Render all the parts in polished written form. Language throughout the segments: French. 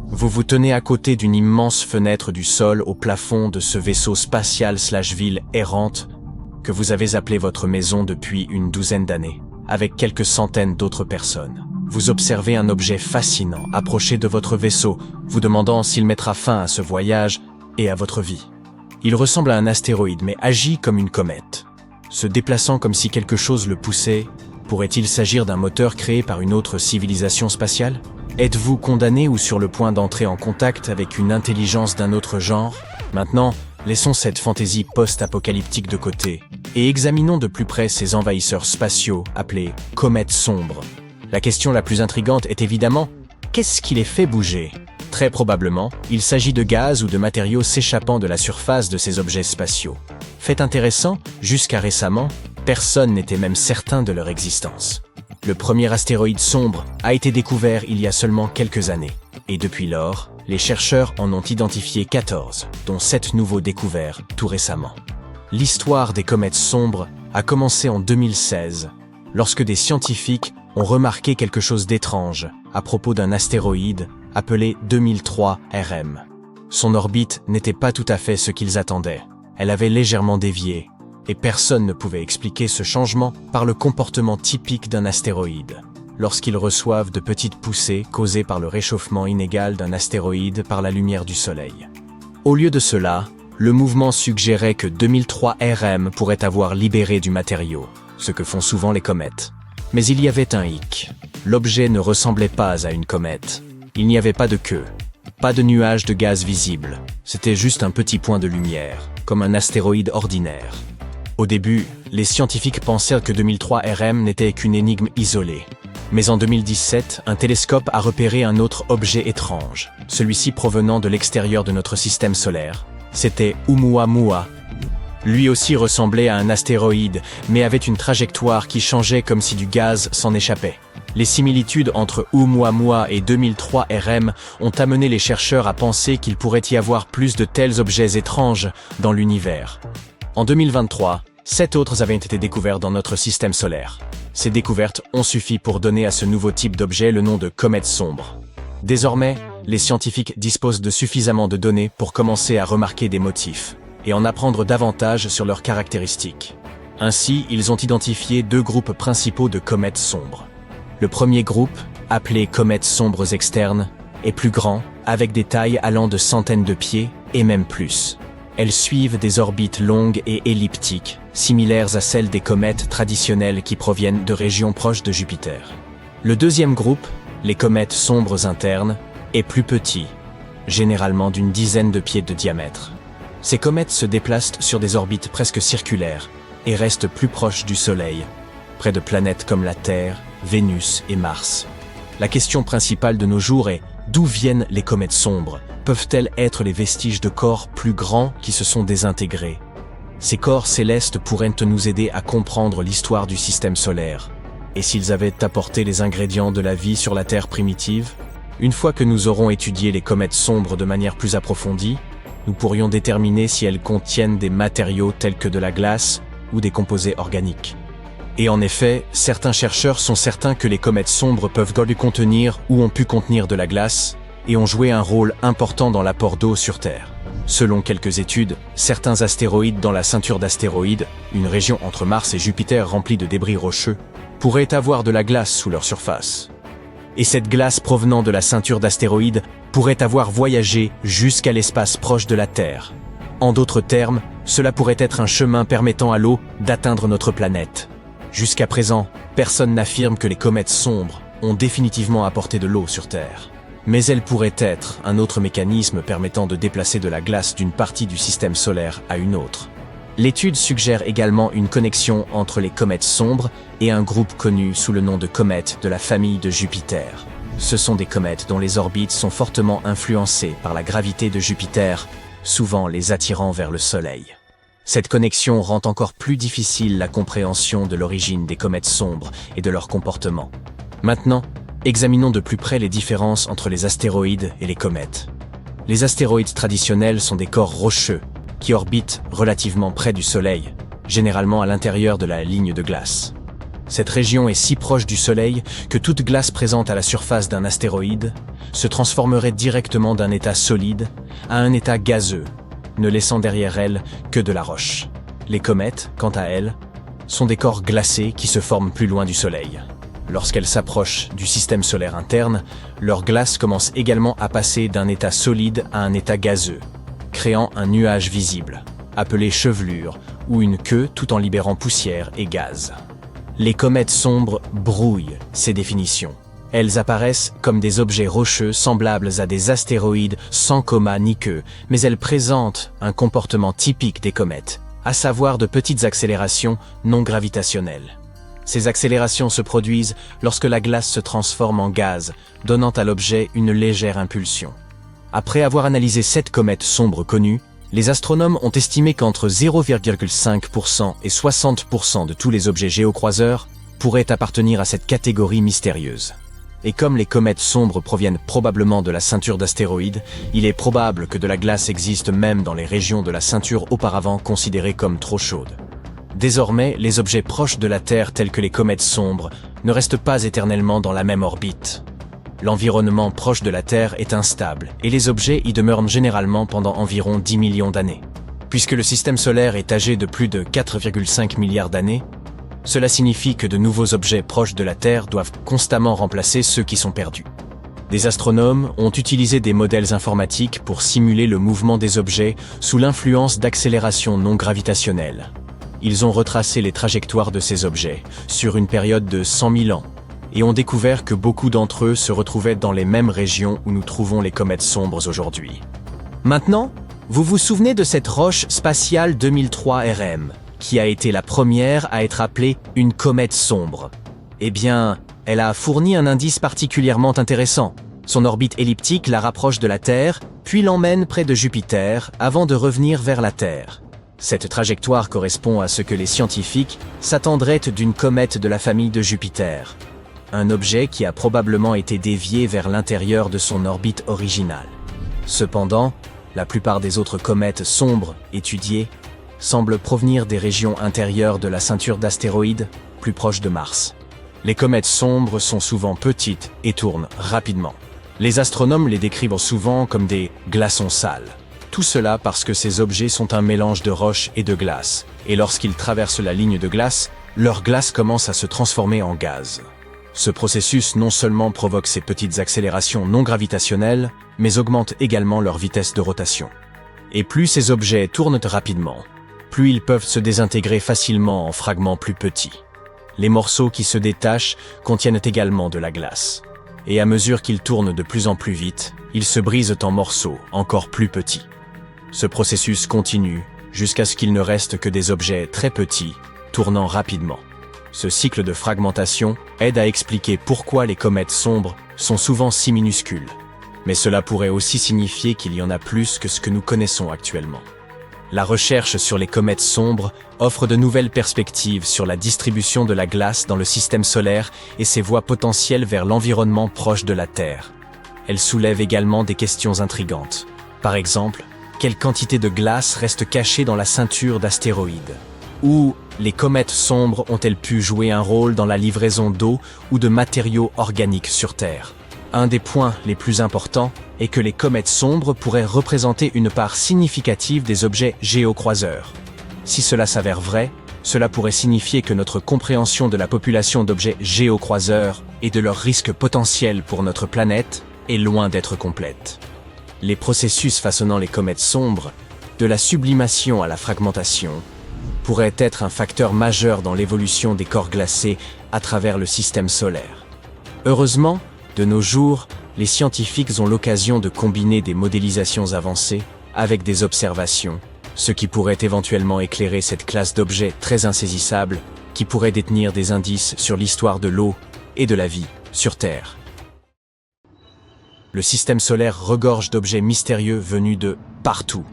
Vous vous tenez à côté d'une immense fenêtre du sol au plafond de ce vaisseau spatial/ville errante que vous avez appelé votre maison depuis une douzaine d'années, avec quelques centaines d'autres personnes. Vous observez un objet fascinant approcher de votre vaisseau, vous demandant s'il mettra fin à ce voyage et à votre vie. Il ressemble à un astéroïde mais agit comme une comète. Se déplaçant comme si quelque chose le poussait, pourrait-il s'agir d'un moteur créé par une autre civilisation spatiale ? Êtes-vous condamné ou sur le point d'entrer en contact avec une intelligence d'un autre genre ? Maintenant, laissons cette fantaisie post-apocalyptique de côté et examinons de plus près ces envahisseurs spatiaux appelés comètes sombres. La question la plus intrigante est évidemment, qu'est-ce qui les fait bouger ? Très probablement, il s'agit de gaz ou de matériaux s'échappant de la surface de ces objets spatiaux. Fait intéressant, jusqu'à récemment, personne n'était même certain de leur existence. Le premier astéroïde sombre a été découvert il y a seulement quelques années. Et depuis lors, les chercheurs en ont identifié 14, dont 7 nouveaux découverts tout récemment. L'histoire des comètes sombres a commencé en 2016, lorsque des scientifiques ont remarqué quelque chose d'étrange à propos d'un astéroïde appelé 2003 RM. Son orbite n'était pas tout à fait ce qu'ils attendaient. Elle avait légèrement dévié, et personne ne pouvait expliquer ce changement par le comportement typique d'un astéroïde, lorsqu'ils reçoivent de petites poussées causées par le réchauffement inégal d'un astéroïde par la lumière du Soleil. Au lieu de cela, le mouvement suggérait que 2003 RM pourrait avoir libéré du matériau, ce que font souvent les comètes. Mais il y avait un hic. L'objet ne ressemblait pas à une comète. Il n'y avait pas de queue, pas de nuage de gaz visible. C'était juste un petit point de lumière, comme un astéroïde ordinaire. Au début, les scientifiques pensèrent que 2003 RM n'était qu'une énigme isolée. Mais en 2017, un télescope a repéré un autre objet étrange, celui-ci provenant de l'extérieur de notre système solaire. C'était Oumuamua. Lui aussi ressemblait à un astéroïde, mais avait une trajectoire qui changeait comme si du gaz s'en échappait. Les similitudes entre Oumuamua et 2003 RM ont amené les chercheurs à penser qu'il pourrait y avoir plus de tels objets étranges dans l'univers. En 2023, 7 autres avaient été découverts dans notre système solaire. Ces découvertes ont suffi pour donner à ce nouveau type d'objet le nom de comète sombre. Désormais, les scientifiques disposent de suffisamment de données pour commencer à remarquer des motifs et en apprendre davantage sur leurs caractéristiques. Ainsi, ils ont identifié 2 groupes principaux de comètes sombres. Le premier groupe, appelé comètes sombres externes, est plus grand, avec des tailles allant de centaines de pieds et même plus. Elles suivent des orbites longues et elliptiques, similaires à celles des comètes traditionnelles qui proviennent de régions proches de Jupiter. Le deuxième groupe, les comètes sombres internes, est plus petit, généralement d'une dizaine de pieds de diamètre. Ces comètes se déplacent sur des orbites presque circulaires et restent plus proches du Soleil, près de planètes comme la Terre, Vénus et Mars. La question principale de nos jours est d'où viennent les comètes sombres ? Peuvent-elles être les vestiges de corps plus grands qui se sont désintégrés ? Ces corps célestes pourraient nous aider à comprendre l'histoire du système solaire. Et s'ils avaient apporté les ingrédients de la vie sur la Terre primitive ? Une fois que nous aurons étudié les comètes sombres de manière plus approfondie, nous pourrions déterminer si elles contiennent des matériaux tels que de la glace ou des composés organiques. Et en effet, certains chercheurs sont certains que les comètes sombres peuvent contenir ou ont pu contenir de la glace et ont joué un rôle important dans l'apport d'eau sur Terre. Selon quelques études, certains astéroïdes dans la ceinture d'astéroïdes, une région entre Mars et Jupiter remplie de débris rocheux, pourraient avoir de la glace sous leur surface. Et cette glace provenant de la ceinture d'astéroïdes pourrait avoir voyagé jusqu'à l'espace proche de la Terre. En d'autres termes, cela pourrait être un chemin permettant à l'eau d'atteindre notre planète. Jusqu'à présent, personne n'affirme que les comètes sombres ont définitivement apporté de l'eau sur Terre. Mais elles pourraient être un autre mécanisme permettant de déplacer de la glace d'une partie du système solaire à une autre. L'étude suggère également une connexion entre les comètes sombres et un groupe connu sous le nom de comètes de la famille de Jupiter. Ce sont des comètes dont les orbites sont fortement influencées par la gravité de Jupiter, souvent les attirant vers le Soleil. Cette connexion rend encore plus difficile la compréhension de l'origine des comètes sombres et de leur comportement. Maintenant, examinons de plus près les différences entre les astéroïdes et les comètes. Les astéroïdes traditionnels sont des corps rocheux qui orbitent relativement près du Soleil, généralement à l'intérieur de la ligne de glace. Cette région est si proche du Soleil que toute glace présente à la surface d'un astéroïde se transformerait directement d'un état solide à un état gazeux, ne laissant derrière elle que de la roche. Les comètes, quant à elles, sont des corps glacés qui se forment plus loin du Soleil. Lorsqu'elles s'approchent du système solaire interne, leur glace commence également à passer d'un état solide à un état gazeux, créant un nuage visible, appelé chevelure, ou une queue tout en libérant poussière et gaz. Les comètes sombres brouillent ces définitions. Elles apparaissent comme des objets rocheux semblables à des astéroïdes sans coma ni queue, mais elles présentent un comportement typique des comètes, à savoir de petites accélérations non gravitationnelles. Ces accélérations se produisent lorsque la glace se transforme en gaz, donnant à l'objet une légère impulsion. Après avoir analysé 7 comètes sombres connues, les astronomes ont estimé qu'entre 0,5% et 60% de tous les objets géocroiseurs pourraient appartenir à cette catégorie mystérieuse. Et comme les comètes sombres proviennent probablement de la ceinture d'astéroïdes, il est probable que de la glace existe même dans les régions de la ceinture auparavant considérées comme trop chaudes. Désormais, les objets proches de la Terre tels que les comètes sombres ne restent pas éternellement dans la même orbite. L'environnement proche de la Terre est instable et les objets y demeurent généralement pendant environ 10 millions d'années. Puisque le système solaire est âgé de plus de 4,5 milliards d'années, cela signifie que de nouveaux objets proches de la Terre doivent constamment remplacer ceux qui sont perdus. Des astronomes ont utilisé des modèles informatiques pour simuler le mouvement des objets sous l'influence d'accélérations non gravitationnelles. Ils ont retracé les trajectoires de ces objets sur une période de 100 000 ans et ont découvert que beaucoup d'entre eux se retrouvaient dans les mêmes régions où nous trouvons les comètes sombres aujourd'hui. Maintenant, vous vous souvenez de cette roche spatiale 2003 RM, qui a été la première à être appelée une comète sombre. Eh bien, elle a fourni un indice particulièrement intéressant. Son orbite elliptique la rapproche de la Terre, puis l'emmène près de Jupiter avant de revenir vers la Terre. Cette trajectoire correspond à ce que les scientifiques s'attendraient d'une comète de la famille de Jupiter, un objet qui a probablement été dévié vers l'intérieur de son orbite originale. Cependant, la plupart des autres comètes sombres étudiées semblent provenir des régions intérieures de la ceinture d'astéroïdes, plus proches de Mars. Les comètes sombres sont souvent petites et tournent rapidement. Les astronomes les décrivent souvent comme des glaçons sales. Tout cela parce que ces objets sont un mélange de roches et de glace, et lorsqu'ils traversent la ligne de glace, leur glace commence à se transformer en gaz. Ce processus non seulement provoque ces petites accélérations non gravitationnelles, mais augmente également leur vitesse de rotation. Et plus ces objets tournent rapidement, plus ils peuvent se désintégrer facilement en fragments plus petits. Les morceaux qui se détachent contiennent également de la glace. Et à mesure qu'ils tournent de plus en plus vite, ils se brisent en morceaux encore plus petits. Ce processus continue jusqu'à ce qu'il ne reste que des objets très petits, tournant rapidement. Ce cycle de fragmentation aide à expliquer pourquoi les comètes sombres sont souvent si minuscules. Mais cela pourrait aussi signifier qu'il y en a plus que ce que nous connaissons actuellement. La recherche sur les comètes sombres offre de nouvelles perspectives sur la distribution de la glace dans le système solaire et ses voies potentielles vers l'environnement proche de la Terre. Elle soulève également des questions intrigantes. Par exemple, quelle quantité de glace reste cachée dans la ceinture d'astéroïdes? Ou les comètes sombres ont-elles pu jouer un rôle dans la livraison d'eau ou de matériaux organiques sur Terre? Un des points les plus importants est que les comètes sombres pourraient représenter une part significative des objets géocroiseurs. Si cela s'avère vrai, cela pourrait signifier que notre compréhension de la population d'objets géocroiseurs et de leurs risques potentiels pour notre planète est loin d'être complète. Les processus façonnant les comètes sombres, de la sublimation à la fragmentation, pourraient être un facteur majeur dans l'évolution des corps glacés à travers le système solaire. Heureusement, de nos jours, les scientifiques ont l'occasion de combiner des modélisations avancées avec des observations, ce qui pourrait éventuellement éclairer cette classe d'objets très insaisissables qui pourraient détenir des indices sur l'histoire de l'eau et de la vie sur Terre. Le système solaire regorge d'objets mystérieux venus de partout.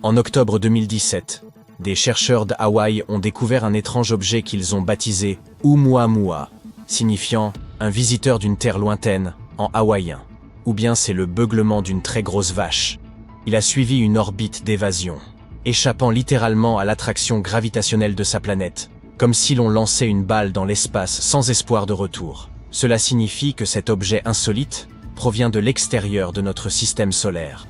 En octobre 2017, des chercheurs d'Hawaï ont découvert un étrange objet qu'ils ont baptisé Oumuamua, signifiant un visiteur d'une terre lointaine en hawaïen. Ou bien c'est le beuglement d'une très grosse vache. Il a suivi une orbite d'évasion, échappant littéralement à l'attraction gravitationnelle de sa planète, comme si l'on lançait une balle dans l'espace sans espoir de retour. Cela signifie que cet objet insolite provient de l'extérieur de notre système solaire.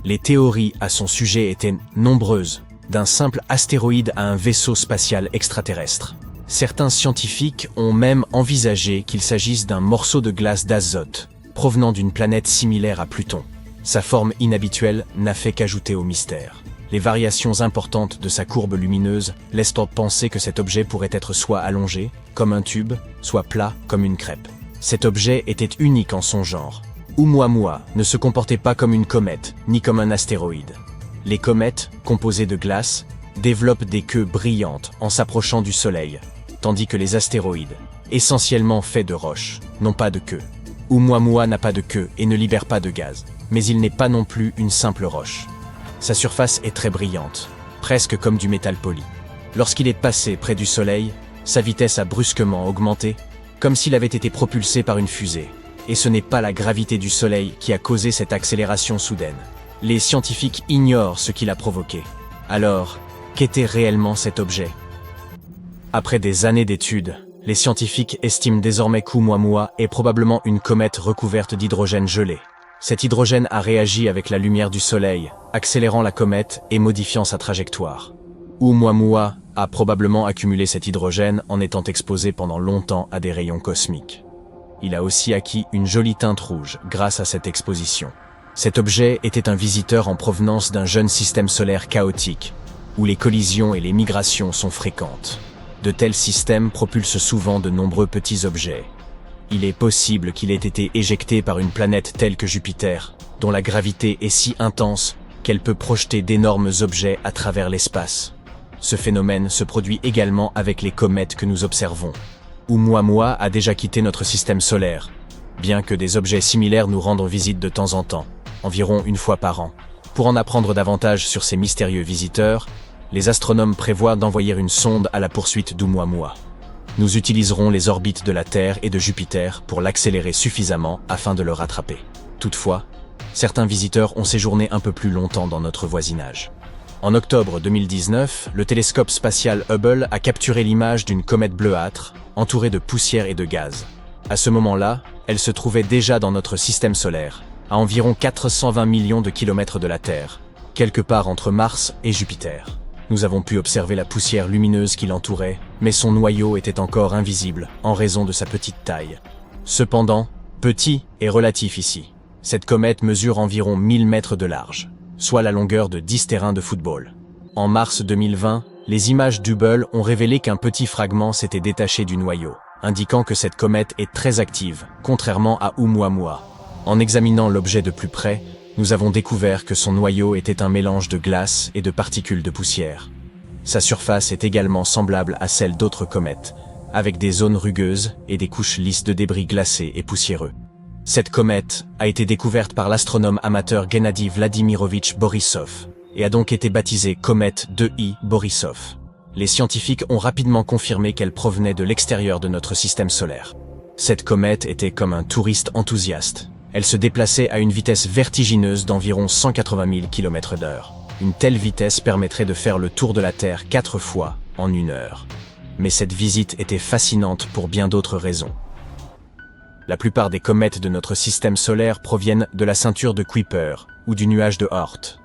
Les théories à son sujet étaient nombreuses, d'un simple astéroïde à un vaisseau spatial extraterrestre. Certains scientifiques ont même envisagé qu'il s'agisse d'un morceau de glace d'azote, provenant d'une planète similaire à Pluton. Sa forme inhabituelle n'a fait qu'ajouter au mystère. Les variations importantes de sa courbe lumineuse laissent penser que cet objet pourrait être soit allongé, comme un tube, soit plat, comme une crêpe. Cet objet était unique en son genre. Oumuamua ne se comportait pas comme une comète, ni comme un astéroïde. Les comètes, composées de glace, développent des queues brillantes en s'approchant du Soleil, tandis que les astéroïdes, essentiellement faits de roches, n'ont pas de queue. Oumuamua n'a pas de queue et ne libère pas de gaz, mais il n'est pas non plus une simple roche. Sa surface est très brillante, presque comme du métal poli. Lorsqu'il est passé près du Soleil, sa vitesse a brusquement augmenté, comme s'il avait été propulsé par une fusée. Et ce n'est pas la gravité du Soleil qui a causé cette accélération soudaine. Les scientifiques ignorent ce qui l'a provoqué. Alors, qu'était réellement cet objet? Après des années d'études, les scientifiques estiment désormais qu'Oumuamua est probablement une comète recouverte d'hydrogène gelé. Cet hydrogène a réagi avec la lumière du Soleil, accélérant la comète et modifiant sa trajectoire. Oumuamua a probablement accumulé cet hydrogène en étant exposé pendant longtemps à des rayons cosmiques. Il a aussi acquis une jolie teinte rouge grâce à cette exposition. Cet objet était un visiteur en provenance d'un jeune système solaire chaotique, où les collisions et les migrations sont fréquentes. De tels systèmes propulsent souvent de nombreux petits objets. Il est possible qu'il ait été éjecté par une planète telle que Jupiter, dont la gravité est si intense qu'elle peut projeter d'énormes objets à travers l'espace. Ce phénomène se produit également avec les comètes que nous observons. Oumuamua a déjà quitté notre système solaire, bien que des objets similaires nous rendent visite de temps en temps, environ une fois par an. Pour en apprendre davantage sur ces mystérieux visiteurs, les astronomes prévoient d'envoyer une sonde à la poursuite d'Oumuamua. Nous utiliserons les orbites de la Terre et de Jupiter pour l'accélérer suffisamment afin de le rattraper. Toutefois, certains visiteurs ont séjourné un peu plus longtemps dans notre voisinage. En octobre 2019, le télescope spatial Hubble a capturé l'image d'une comète bleuâtre, entourée de poussière et de gaz. À ce moment-là, elle se trouvait déjà dans notre système solaire, à environ 420 millions de kilomètres de la Terre, quelque part entre Mars et Jupiter. Nous avons pu observer la poussière lumineuse qui l'entourait, mais son noyau était encore invisible en raison de sa petite taille. Cependant, petit est relatif ici. Cette comète mesure environ 1000 mètres de large, soit la longueur de 10 terrains de football. En mars 2020, les images d'Hubble ont révélé qu'un petit fragment s'était détaché du noyau, indiquant que cette comète est très active, contrairement à Oumuamua. En examinant l'objet de plus près, nous avons découvert que son noyau était un mélange de glace et de particules de poussière. Sa surface est également semblable à celle d'autres comètes, avec des zones rugueuses et des couches lisses de débris glacés et poussiéreux. Cette comète a été découverte par l'astronome amateur Gennady Vladimirovitch Borisov et a donc été baptisée comète 2I Borisov. Les scientifiques ont rapidement confirmé qu'elle provenait de l'extérieur de notre système solaire. Cette comète était comme un touriste enthousiaste. Elle se déplaçait à une vitesse vertigineuse d'environ 180 000 km/h. Une telle vitesse permettrait de faire le tour de la Terre 4 fois en 1 heure. Mais cette visite était fascinante pour bien d'autres raisons. La plupart des comètes de notre système solaire proviennent de la ceinture de Kuiper ou du nuage de Oort.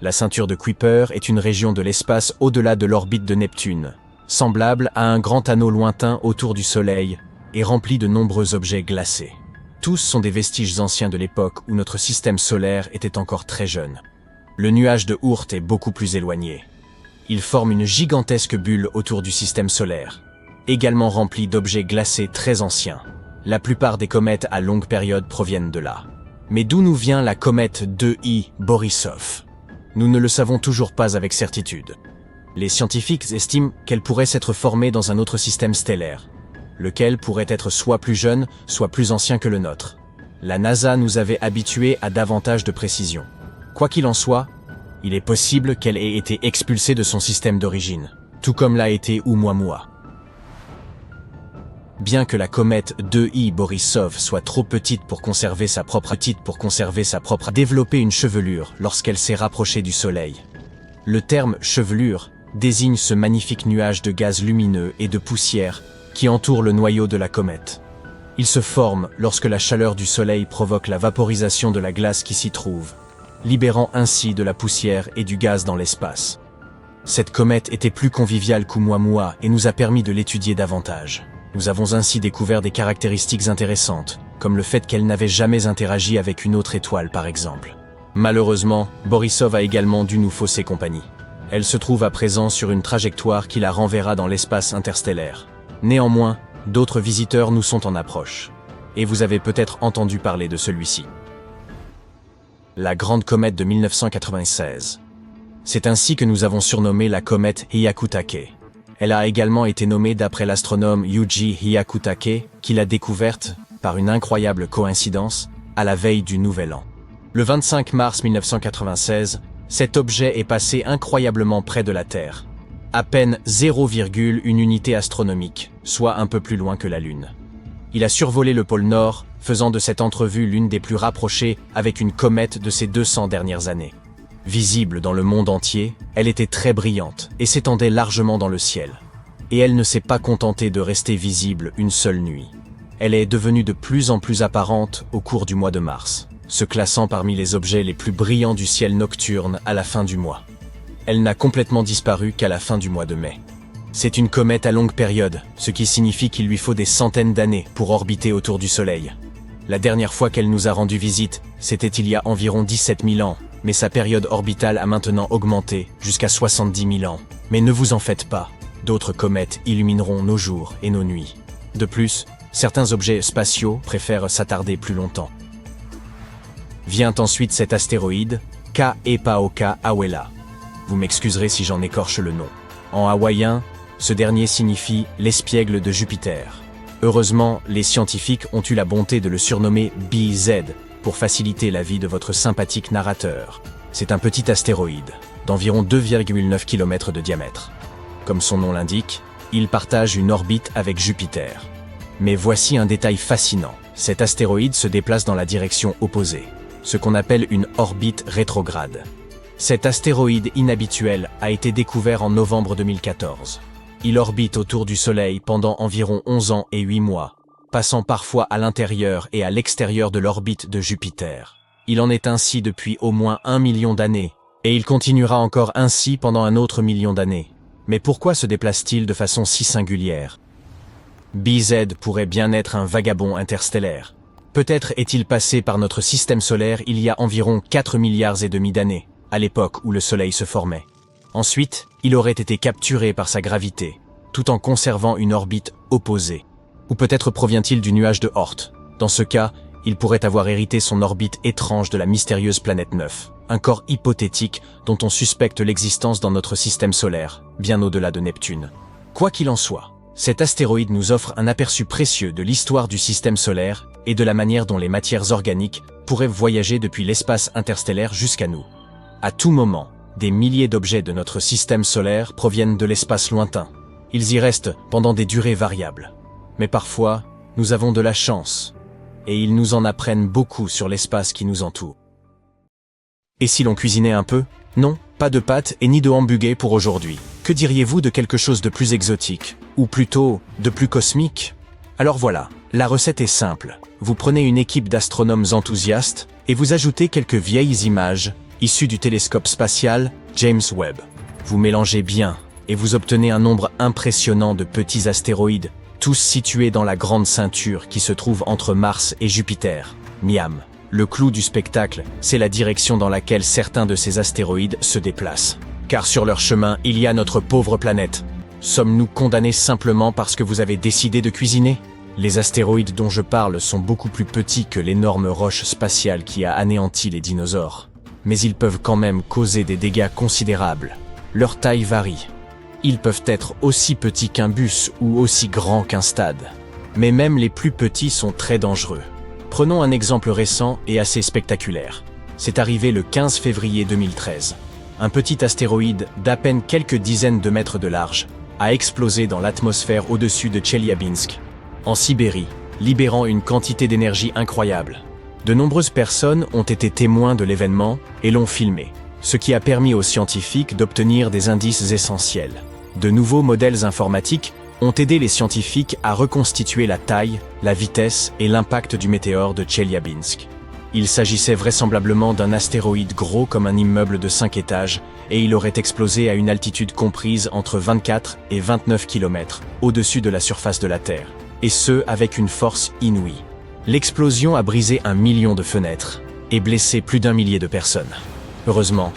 La ceinture de Kuiper est une région de l'espace au-delà de l'orbite de Neptune, semblable à un grand anneau lointain autour du Soleil et rempli de nombreux objets glacés. Tous sont des vestiges anciens de l'époque où notre système solaire était encore très jeune. Le nuage de Oort est beaucoup plus éloigné. Il forme une gigantesque bulle autour du système solaire, également remplie d'objets glacés très anciens. La plupart des comètes à longue période proviennent de là. Mais d'où nous vient la comète 2I Borisov? Nous ne le savons toujours pas avec certitude. Les scientifiques estiment qu'elle pourrait s'être formée dans un autre système stellaire, lequel pourrait être soit plus jeune, soit plus ancien que le nôtre. La NASA nous avait habitués à davantage de précision. Quoi qu'il en soit, il est possible qu'elle ait été expulsée de son système d'origine, tout comme l'a été Oumuamua. Bien que la comète 2I Borisov soit trop petite pour conserver sa propre développer une chevelure lorsqu'elle s'est rapprochée du Soleil. Le terme chevelure désigne ce magnifique nuage de gaz lumineux et de poussière qui entoure le noyau de la comète. Il se forme lorsque la chaleur du Soleil provoque la vaporisation de la glace qui s'y trouve, libérant ainsi de la poussière et du gaz dans l'espace. Cette comète était plus conviviale qu'Oumuamua et nous a permis de l'étudier davantage. Nous avons ainsi découvert des caractéristiques intéressantes, comme le fait qu'elle n'avait jamais interagi avec une autre étoile par exemple. Malheureusement, Borisov a également dû nous fausser compagnie. Elle se trouve à présent sur une trajectoire qui la renverra dans l'espace interstellaire. Néanmoins, d'autres visiteurs nous sont en approche. Et vous avez peut-être entendu parler de celui-ci. La grande comète de 1996. C'est ainsi que nous avons surnommé la comète Hyakutake. Elle a également été nommée d'après l'astronome Yuji Hyakutake, qui l'a découverte, par une incroyable coïncidence, à la veille du Nouvel An. Le 25 mars 1996, cet objet est passé incroyablement près de la Terre. À peine 0,1 unité astronomique, soit un peu plus loin que la Lune. Il a survolé le pôle Nord, faisant de cette entrevue l'une des plus rapprochées avec une comète de ces 200 dernières années. Visible dans le monde entier, elle était très brillante et s'étendait largement dans le ciel. Et elle ne s'est pas contentée de rester visible une seule nuit. Elle est devenue de plus en plus apparente au cours du mois de mars, se classant parmi les objets les plus brillants du ciel nocturne à la fin du mois. Elle n'a complètement disparu qu'à la fin du mois de mai. C'est une comète à longue période, ce qui signifie qu'il lui faut des centaines d'années pour orbiter autour du Soleil. La dernière fois qu'elle nous a rendu visite, c'était il y a environ 17 000 ans, mais sa période orbitale a maintenant augmenté jusqu'à 70 000 ans. Mais ne vous en faites pas, d'autres comètes illumineront nos jours et nos nuits. De plus, certains objets spatiaux préfèrent s'attarder plus longtemps. Vient ensuite cet astéroïde, Kaepaoka Awela. Vous m'excuserez si j'en écorche le nom. En hawaïen, ce dernier signifie l'espiègle de Jupiter. Heureusement, les scientifiques ont eu la bonté de le surnommer BZ pour faciliter la vie de votre sympathique narrateur. C'est un petit astéroïde, d'environ 2,9 km de diamètre. Comme son nom l'indique, il partage une orbite avec Jupiter. Mais voici un détail fascinant. Cet astéroïde se déplace dans la direction opposée, ce qu'on appelle une orbite rétrograde. Cet astéroïde inhabituel a été découvert en novembre 2014. Il orbite autour du Soleil pendant environ 11 ans et 8 mois, passant parfois à l'intérieur et à l'extérieur de l'orbite de Jupiter. Il en est ainsi depuis au moins 1 million d'années, et il continuera encore ainsi pendant un autre million d'années. Mais pourquoi se déplace-t-il de façon si singulière? BZ pourrait bien être un vagabond interstellaire. Peut-être est-il passé par notre système solaire il y a environ 4 milliards et demi d'années, à l'époque où le Soleil se formait. Ensuite, il aurait été capturé par sa gravité, tout en conservant une orbite opposée. Ou peut-être provient-il du nuage de Oort. Dans ce cas, il pourrait avoir hérité son orbite étrange de la mystérieuse planète 9, un corps hypothétique dont on suspecte l'existence dans notre système solaire, bien au-delà de Neptune. Quoi qu'il en soit, cet astéroïde nous offre un aperçu précieux de l'histoire du système solaire et de la manière dont les matières organiques pourraient voyager depuis l'espace interstellaire jusqu'à nous. À tout moment, des milliers d'objets de notre système solaire proviennent de l'espace lointain. Ils y restent pendant des durées variables. Mais parfois, nous avons de la chance, et ils nous en apprennent beaucoup sur l'espace qui nous entoure. Et si l'on cuisinait un peu? Non, pas de pâtes et ni de hamburger pour aujourd'hui. Que diriez-vous de quelque chose de plus exotique? Ou plutôt, de plus cosmique? Alors voilà, la recette est simple. Vous prenez une équipe d'astronomes enthousiastes et vous ajoutez quelques vieilles images issues du télescope spatial James Webb. Vous mélangez bien et vous obtenez un nombre impressionnant de petits astéroïdes, tous situés dans la grande ceinture qui se trouve entre Mars et Jupiter. Miam. Le clou du spectacle, c'est la direction dans laquelle certains de ces astéroïdes se déplacent. Car sur leur chemin, il y a notre pauvre planète. Sommes-nous condamnés simplement parce que vous avez décidé de cuisiner? Les astéroïdes dont je parle sont beaucoup plus petits que l'énorme roche spatiale qui a anéanti les dinosaures. Mais ils peuvent quand même causer des dégâts considérables. Leur taille varie. Ils peuvent être aussi petits qu'un bus ou aussi grands qu'un stade. Mais même les plus petits sont très dangereux. Prenons un exemple récent et assez spectaculaire. C'est arrivé le 15 février 2013. Un petit astéroïde d'à peine quelques dizaines de mètres de large a explosé dans l'atmosphère au-dessus de Tcheliabinsk, en Sibérie, libérant une quantité d'énergie incroyable. De nombreuses personnes ont été témoins de l'événement et l'ont filmé, ce qui a permis aux scientifiques d'obtenir des indices essentiels. De nouveaux modèles informatiques ont aidé les scientifiques à reconstituer la taille, la vitesse et l'impact du météore de Tcheliabinsk. Il s'agissait vraisemblablement d'un astéroïde gros comme un immeuble de 5 étages et il aurait explosé à une altitude comprise entre 24 et 29 km au-dessus de la surface de la Terre, et ce avec une force inouïe. L'explosion a brisé 1 million de fenêtres et blessé plus d'1 millier de personnes. Heureusement,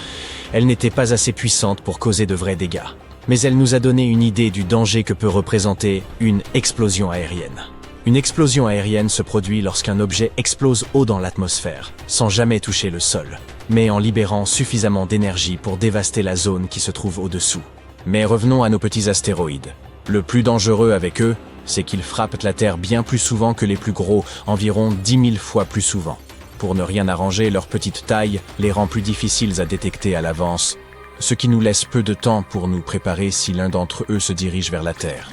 elle n'était pas assez puissante pour causer de vrais dégâts. Mais elle nous a donné une idée du danger que peut représenter une explosion aérienne. Une explosion aérienne se produit lorsqu'un objet explose haut dans l'atmosphère, sans jamais toucher le sol, mais en libérant suffisamment d'énergie pour dévaster la zone qui se trouve au-dessous. Mais revenons à nos petits astéroïdes. Le plus dangereux avec eux, c'est qu'ils frappent la Terre bien plus souvent que les plus gros, environ 10 000 fois plus souvent. Pour ne rien arranger, leur petite taille les rend plus difficiles à détecter à l'avance, ce qui nous laisse peu de temps pour nous préparer si l'un d'entre eux se dirige vers la Terre.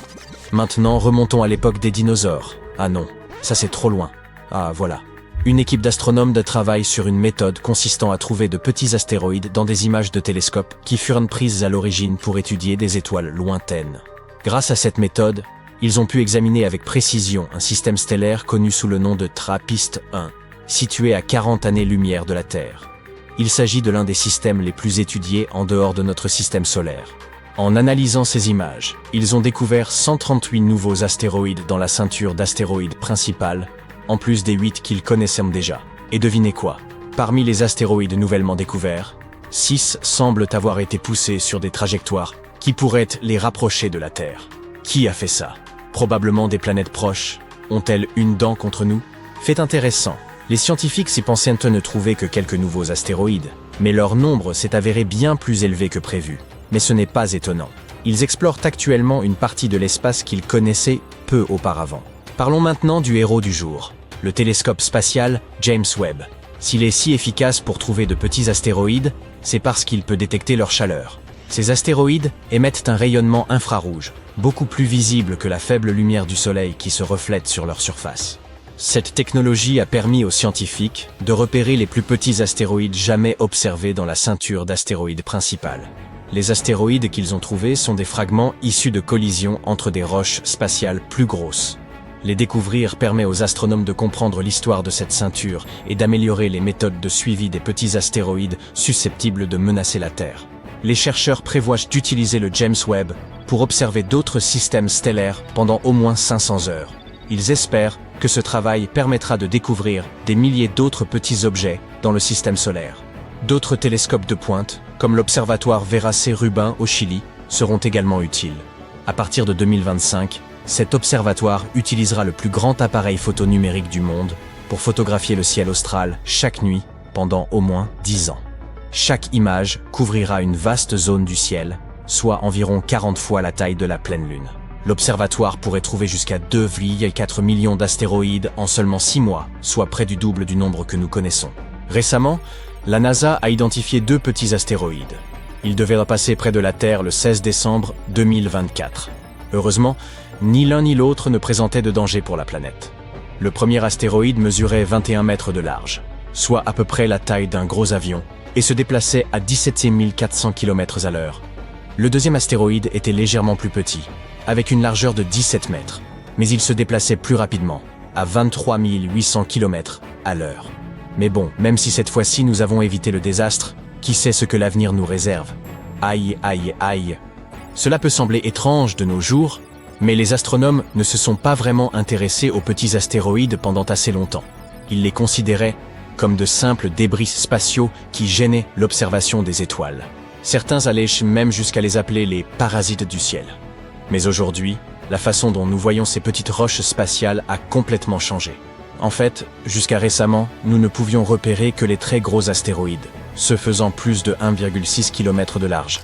Maintenant, remontons à l'époque des dinosaures. Ah non, ça c'est trop loin. Ah voilà. Une équipe d'astronomes travaille sur une méthode consistant à trouver de petits astéroïdes dans des images de télescopes qui furent prises à l'origine pour étudier des étoiles lointaines. Grâce à cette méthode, ils ont pu examiner avec précision un système stellaire connu sous le nom de TRAPPIST-1, situé à 40 années-lumière de la Terre. Il s'agit de l'un des systèmes les plus étudiés en dehors de notre système solaire. En analysant ces images, ils ont découvert 138 nouveaux astéroïdes dans la ceinture d'astéroïdes principale, en plus des 8 qu'ils connaissaient déjà. Et devinez quoi? Parmi les astéroïdes nouvellement découverts, 6 semblent avoir été poussés sur des trajectoires qui pourraient les rapprocher de la Terre. Qui a fait ça? Probablement des planètes proches. Ont-elles une dent contre nous? Fait intéressant. Les scientifiques s'y pensaient ne trouver que quelques nouveaux astéroïdes, mais leur nombre s'est avéré bien plus élevé que prévu. Mais ce n'est pas étonnant. Ils explorent actuellement une partie de l'espace qu'ils connaissaient peu auparavant. Parlons maintenant du héros du jour, le télescope spatial James Webb. S'il est si efficace pour trouver de petits astéroïdes, c'est parce qu'il peut détecter leur chaleur. Ces astéroïdes émettent un rayonnement infrarouge, beaucoup plus visible que la faible lumière du Soleil qui se reflète sur leur surface. Cette technologie a permis aux scientifiques de repérer les plus petits astéroïdes jamais observés dans la ceinture d'astéroïdes principale. Les astéroïdes qu'ils ont trouvés sont des fragments issus de collisions entre des roches spatiales plus grosses. Les découvrir permet aux astronomes de comprendre l'histoire de cette ceinture et d'améliorer les méthodes de suivi des petits astéroïdes susceptibles de menacer la Terre. Les chercheurs prévoient d'utiliser le James Webb pour observer d'autres systèmes stellaires pendant au moins 500 heures. Ils espèrent que ce travail permettra de découvrir des milliers d'autres petits objets dans le système solaire. D'autres télescopes de pointe, comme l'observatoire Vera C. Rubin au Chili, seront également utiles. À partir de 2025, cet observatoire utilisera le plus grand appareil photo numérique du monde pour photographier le ciel austral chaque nuit pendant au moins 10 ans. Chaque image couvrira une vaste zone du ciel, soit environ 40 fois la taille de la pleine lune. L'observatoire pourrait trouver jusqu'à 2,4 millions d'astéroïdes en seulement 6 mois, soit près du double du nombre que nous connaissons. Récemment, la NASA a identifié 2 petits astéroïdes. Ils devaient passer près de la Terre le 16 décembre 2024. Heureusement, ni l'un ni l'autre ne présentait de danger pour la planète. Le premier astéroïde mesurait 21 mètres de large, soit à peu près la taille d'un gros avion, et se déplaçait à 17 400 km à l'heure. Le deuxième astéroïde était légèrement plus petit, avec une largeur de 17 mètres, mais il se déplaçait plus rapidement, à 23 800 km à l'heure. Mais bon, même si cette fois-ci nous avons évité le désastre, qui sait ce que l'avenir nous réserve? Aïe, aïe, aïe. Cela peut sembler étrange de nos jours, mais les astronomes ne se sont pas vraiment intéressés aux petits astéroïdes pendant assez longtemps. Ils les considéraient comme de simples débris spatiaux qui gênaient l'observation des étoiles. Certains allaient même jusqu'à les appeler les parasites du ciel. Mais aujourd'hui, la façon dont nous voyons ces petites roches spatiales a complètement changé. En fait, jusqu'à récemment, nous ne pouvions repérer que les très gros astéroïdes, se faisant plus de 1,6 km de large.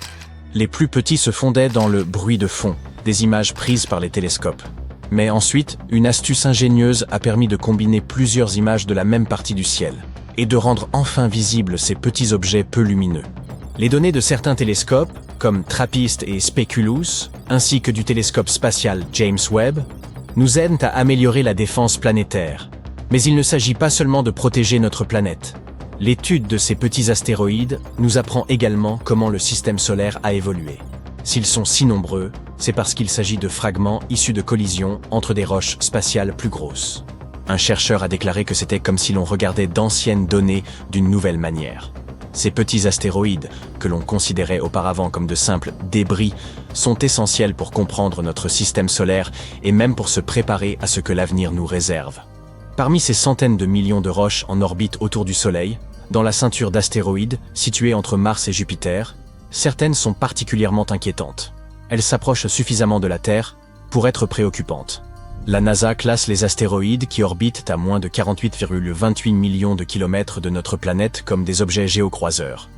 Les plus petits se fondaient dans le bruit de fond, des images prises par les télescopes. Mais ensuite, une astuce ingénieuse a permis de combiner plusieurs images de la même partie du ciel, et de rendre enfin visibles ces petits objets peu lumineux. Les données de certains télescopes, comme TRAPPIST et SPECULUS, ainsi que du télescope spatial James Webb, nous aident à améliorer la défense planétaire. Mais il ne s'agit pas seulement de protéger notre planète. L'étude de ces petits astéroïdes nous apprend également comment le système solaire a évolué. S'ils sont si nombreux, c'est parce qu'il s'agit de fragments issus de collisions entre des roches spatiales plus grosses. Un chercheur a déclaré que c'était comme si l'on regardait d'anciennes données d'une nouvelle manière. Ces petits astéroïdes, que l'on considérait auparavant comme de simples débris, sont essentiels pour comprendre notre système solaire et même pour se préparer à ce que l'avenir nous réserve. Parmi ces centaines de millions de roches en orbite autour du Soleil, dans la ceinture d'astéroïdes située entre Mars et Jupiter, certaines sont particulièrement inquiétantes. Elles s'approchent suffisamment de la Terre pour être préoccupantes. La NASA classe les astéroïdes qui orbitent à moins de 48,28 millions de kilomètres de notre planète comme des objets géocroiseurs.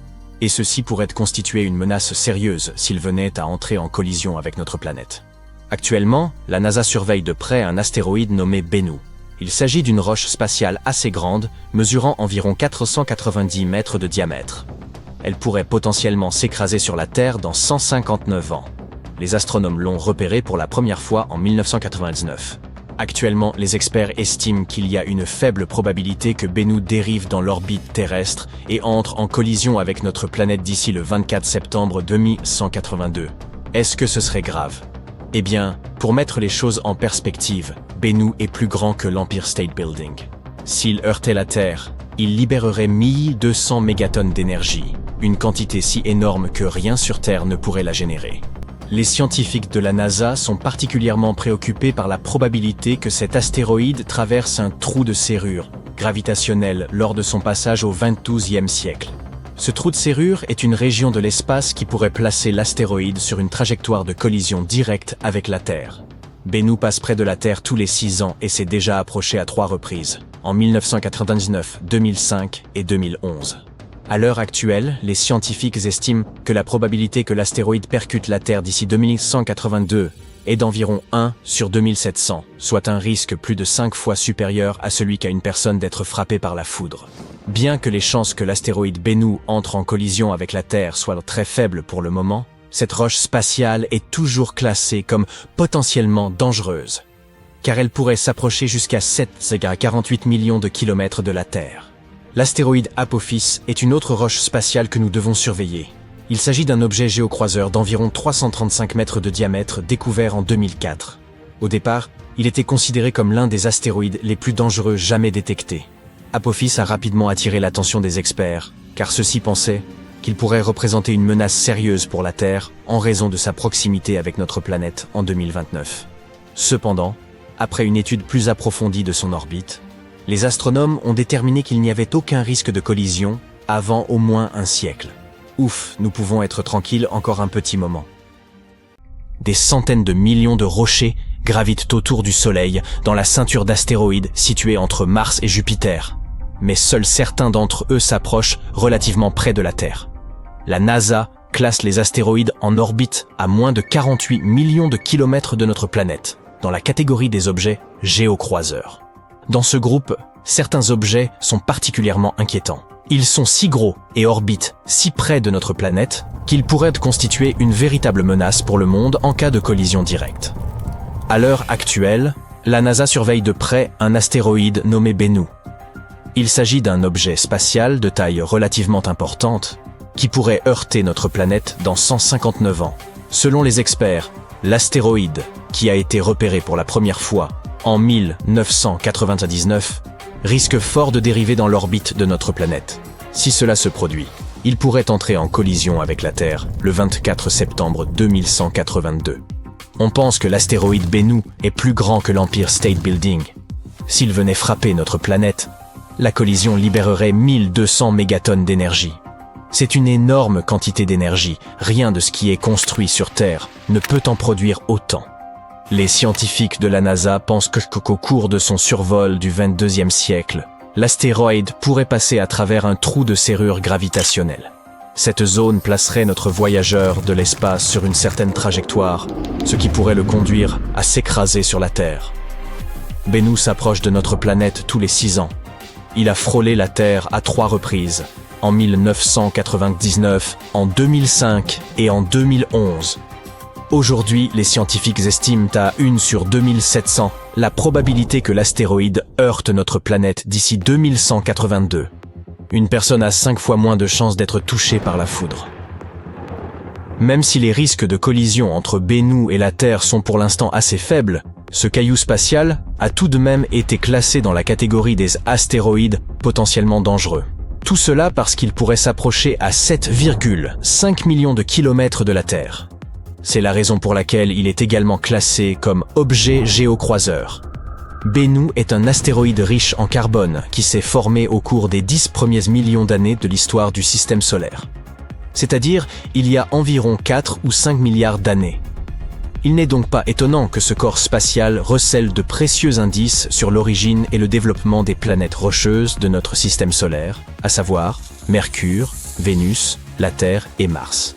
Et ceci pourrait constituer une menace sérieuse s'ils venaient à entrer en collision avec notre planète. Actuellement, la NASA surveille de près un astéroïde nommé Bennu. Il s'agit d'une roche spatiale assez grande, mesurant environ 490 mètres de diamètre. Elle pourrait potentiellement s'écraser sur la Terre dans 159 ans. Les astronomes l'ont repéré pour la première fois en 1999. Actuellement, les experts estiment qu'il y a une faible probabilité que Bennu dérive dans l'orbite terrestre et entre en collision avec notre planète d'ici le 24 septembre 2182. Est-ce que ce serait grave? Eh bien, pour mettre les choses en perspective, Bennu est plus grand que l'Empire State Building. S'il heurtait la Terre, il libérerait 1200 mégatonnes d'énergie, une quantité si énorme que rien sur Terre ne pourrait la générer. Les scientifiques de la NASA sont particulièrement préoccupés par la probabilité que cet astéroïde traverse un trou de serrure gravitationnel lors de son passage au XXIe siècle. Ce trou de serrure est une région de l'espace qui pourrait placer l'astéroïde sur une trajectoire de collision directe avec la Terre. Bennu passe près de la Terre tous les 6 ans et s'est déjà approché à 3 reprises, en 1999, 2005 et 2011. À l'heure actuelle, les scientifiques estiment que la probabilité que l'astéroïde percute la Terre d'ici 2182 est d'environ 1 sur 2700, soit un risque plus de 5 fois supérieur à celui qu'a une personne d'être frappée par la foudre. Bien que les chances que l'astéroïde Bennu entre en collision avec la Terre soient très faibles pour le moment, cette roche spatiale est toujours classée comme potentiellement dangereuse, car elle pourrait s'approcher jusqu'à 7,48 millions de kilomètres de la Terre. L'astéroïde Apophis est une autre roche spatiale que nous devons surveiller. Il s'agit d'un objet géocroiseur d'environ 335 mètres de diamètre découvert en 2004. Au départ, il était considéré comme l'un des astéroïdes les plus dangereux jamais détectés. Apophis a rapidement attiré l'attention des experts, car ceux-ci pensaient qu'il pourrait représenter une menace sérieuse pour la Terre en raison de sa proximité avec notre planète en 2029. Cependant, après une étude plus approfondie de son orbite, les astronomes ont déterminé qu'il n'y avait aucun risque de collision avant au moins un siècle. Ouf, nous pouvons être tranquilles encore un petit moment. Des centaines de millions de rochers gravitent autour du Soleil dans la ceinture d'astéroïdes située entre Mars et Jupiter. Mais seuls certains d'entre eux s'approchent relativement près de la Terre. La NASA classe les astéroïdes en orbite à moins de 48 millions de kilomètres de notre planète, dans la catégorie des objets géocroiseurs. Dans ce groupe, certains objets sont particulièrement inquiétants. Ils sont si gros et orbitent si près de notre planète qu'ils pourraient constituer une véritable menace pour le monde en cas de collision directe. À l'heure actuelle, la NASA surveille de près un astéroïde nommé Bennu. Il s'agit d'un objet spatial de taille relativement importante qui pourrait heurter notre planète dans 159 ans. Selon les experts, l'astéroïde, qui a été repéré pour la première fois en 1999, risque fort de dériver dans l'orbite de notre planète. Si cela se produit, il pourrait entrer en collision avec la Terre le 24 septembre 2182. On pense que l'astéroïde Bennu est plus grand que l'Empire State Building. S'il venait frapper notre planète, la collision libérerait 1200 mégatonnes d'énergie. C'est une énorme quantité d'énergie, rien de ce qui est construit sur Terre ne peut en produire autant. Les scientifiques de la NASA pensent qu'au cours de son survol du 22e siècle, l'astéroïde pourrait passer à travers un trou de serrure gravitationnelle. Cette zone placerait notre voyageur de l'espace sur une certaine trajectoire, ce qui pourrait le conduire à s'écraser sur la Terre. Bennu s'approche de notre planète tous les 6 ans. Il a frôlé la Terre à 3 reprises, en 1999, en 2005 et en 2011. Aujourd'hui, les scientifiques estiment à 1 sur 2700 la probabilité que l'astéroïde heurte notre planète d'ici 2182. Une personne a 5 fois moins de chances d'être touchée par la foudre. Même si les risques de collision entre Bennu et la Terre sont pour l'instant assez faibles, ce caillou spatial a tout de même été classé dans la catégorie des astéroïdes potentiellement dangereux. Tout cela parce qu'il pourrait s'approcher à 7,5 millions de kilomètres de la Terre. C'est la raison pour laquelle il est également classé comme objet géocroiseur. Bennu est un astéroïde riche en carbone qui s'est formé au cours des 10 premiers millions d'années de l'histoire du système solaire. C'est-à-dire il y a environ 4 ou 5 milliards d'années. Il n'est donc pas étonnant que ce corps spatial recèle de précieux indices sur l'origine et le développement des planètes rocheuses de notre système solaire, à savoir Mercure, Vénus, la Terre et Mars.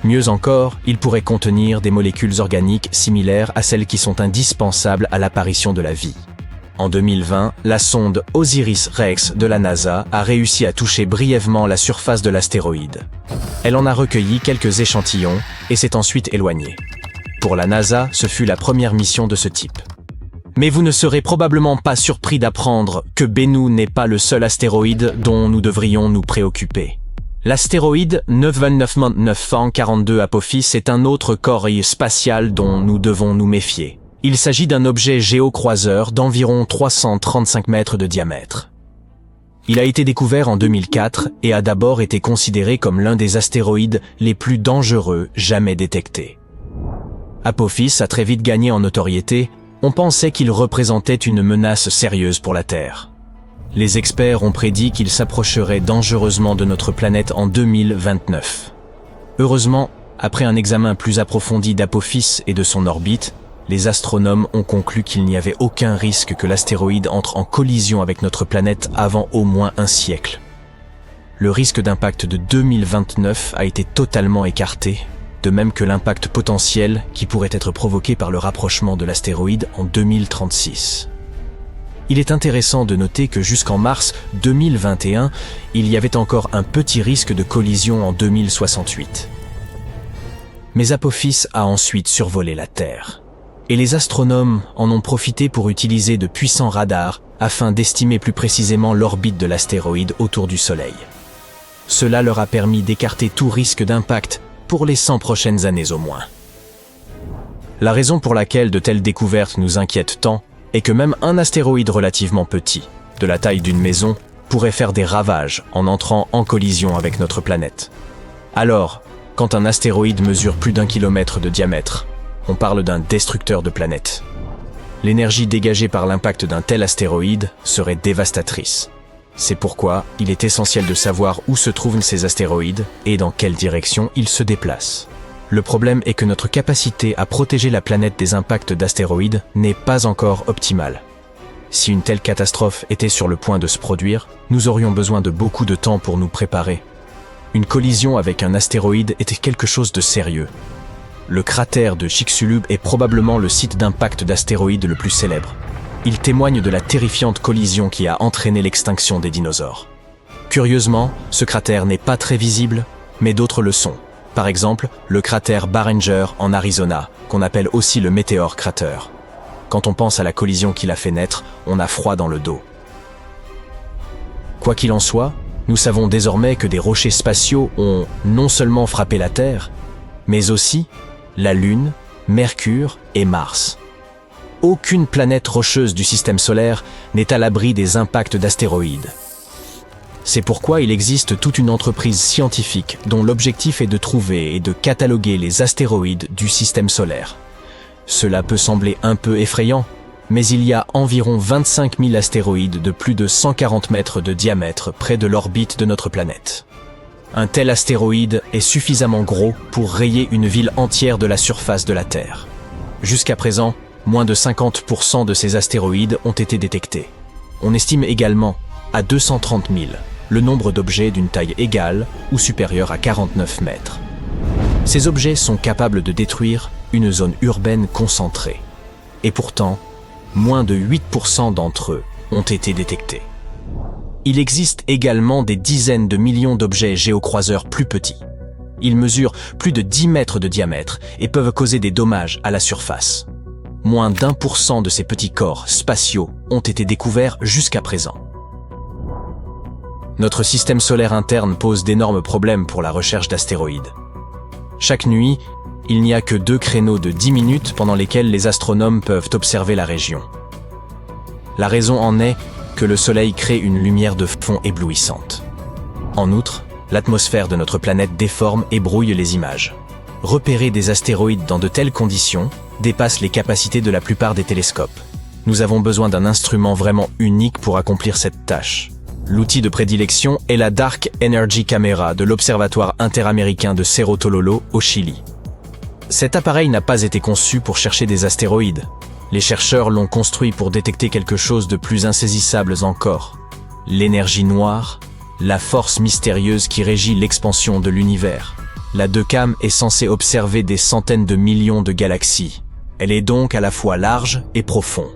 Mieux encore, il pourrait contenir des molécules organiques similaires à celles qui sont indispensables à l'apparition de la vie. En 2020, la sonde OSIRIS-REx de la NASA a réussi à toucher brièvement la surface de l'astéroïde. Elle en a recueilli quelques échantillons et s'est ensuite éloignée. Pour la NASA, ce fut la première mission de ce type. Mais vous ne serez probablement pas surpris d'apprendre que Bennu n'est pas le seul astéroïde dont nous devrions nous préoccuper. L'astéroïde 99942 Apophis est un autre corps spatial dont nous devons nous méfier. Il s'agit d'un objet géocroiseur d'environ 335 mètres de diamètre. Il a été découvert en 2004 et a d'abord été considéré comme l'un des astéroïdes les plus dangereux jamais détectés. Apophis a très vite gagné en notoriété, on pensait qu'il représentait une menace sérieuse pour la Terre. Les experts ont prédit qu'il s'approcherait dangereusement de notre planète en 2029. Heureusement, après un examen plus approfondi d'Apophis et de son orbite, les astronomes ont conclu qu'il n'y avait aucun risque que l'astéroïde entre en collision avec notre planète avant au moins un siècle. Le risque d'impact de 2029 a été totalement écarté, de même que l'impact potentiel qui pourrait être provoqué par le rapprochement de l'astéroïde en 2036. Il est intéressant de noter que jusqu'en mars 2021, il y avait encore un petit risque de collision en 2068. Mais Apophis a ensuite survolé la Terre. Et les astronomes en ont profité pour utiliser de puissants radars afin d'estimer plus précisément l'orbite de l'astéroïde autour du Soleil. Cela leur a permis d'écarter tout risque d'impact pour les 100 prochaines années au moins. La raison pour laquelle de telles découvertes nous inquiètent tant est que même un astéroïde relativement petit, de la taille d'une maison, pourrait faire des ravages en entrant en collision avec notre planète. Alors, quand un astéroïde mesure plus d'1 kilomètre de diamètre, on parle d'un destructeur de planètes. L'énergie dégagée par l'impact d'un tel astéroïde serait dévastatrice. C'est pourquoi il est essentiel de savoir où se trouvent ces astéroïdes et dans quelle direction ils se déplacent. Le problème est que notre capacité à protéger la planète des impacts d'astéroïdes n'est pas encore optimale. Si une telle catastrophe était sur le point de se produire, nous aurions besoin de beaucoup de temps pour nous préparer. Une collision avec un astéroïde était quelque chose de sérieux. Le cratère de Chicxulub est probablement le site d'impact d'astéroïdes le plus célèbre. Il témoigne de la terrifiante collision qui a entraîné l'extinction des dinosaures. Curieusement, ce cratère n'est pas très visible, mais d'autres le sont. Par exemple, le cratère Barringer en Arizona, qu'on appelle aussi le Meteor Crater. Quand on pense à la collision qui l'a fait naître, on a froid dans le dos. Quoi qu'il en soit, nous savons désormais que des rochers spatiaux ont non seulement frappé la Terre, mais aussi la Lune, Mercure et Mars. Aucune planète rocheuse du système solaire n'est à l'abri des impacts d'astéroïdes. C'est pourquoi il existe toute une entreprise scientifique dont l'objectif est de trouver et de cataloguer les astéroïdes du système solaire. Cela peut sembler un peu effrayant, mais il y a environ 25 000 astéroïdes de plus de 140 mètres de diamètre près de l'orbite de notre planète. Un tel astéroïde est suffisamment gros pour rayer une ville entière de la surface de la Terre. Jusqu'à présent, moins de 50% de ces astéroïdes ont été détectés. On estime également à 230 000 le nombre d'objets d'une taille égale ou supérieure à 49 mètres. Ces objets sont capables de détruire une zone urbaine concentrée. Et pourtant, moins de 8% d'entre eux ont été détectés. Il existe également des dizaines de millions d'objets géocroiseurs plus petits. Ils mesurent plus de 10 mètres de diamètre et peuvent causer des dommages à la surface. Moins d'1% de ces petits corps spatiaux ont été découverts jusqu'à présent. Notre système solaire interne pose d'énormes problèmes pour la recherche d'astéroïdes. Chaque nuit, il n'y a que 2 créneaux de 10 minutes pendant lesquels les astronomes peuvent observer la région. La raison en est que le Soleil crée une lumière de fond éblouissante. En outre, l'atmosphère de notre planète déforme et brouille les images. Repérer des astéroïdes dans de telles conditions dépasse les capacités de la plupart des télescopes. Nous avons besoin d'un instrument vraiment unique pour accomplir cette tâche. L'outil de prédilection est la Dark Energy Camera de l'Observatoire interaméricain de Cerro Tololo au Chili. Cet appareil n'a pas été conçu pour chercher des astéroïdes. Les chercheurs l'ont construit pour détecter quelque chose de plus insaisissable encore. L'énergie noire, la force mystérieuse qui régit l'expansion de l'univers. La 2CAM est censée observer des centaines de millions de galaxies. Elle est donc à la fois large et profonde.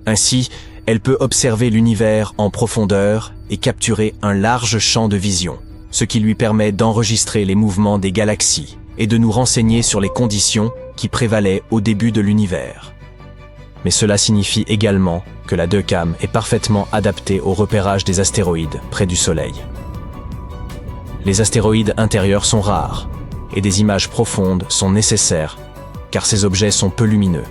Ainsi, elle peut observer l'univers en profondeur et capturer un large champ de vision, ce qui lui permet d'enregistrer les mouvements des galaxies et de nous renseigner sur les conditions qui prévalaient au début de l'univers. Mais cela signifie également que la 2CAM est parfaitement adaptée au repérage des astéroïdes près du Soleil. Les astéroïdes intérieurs sont rares et des images profondes sont nécessaires car ces objets sont peu lumineux.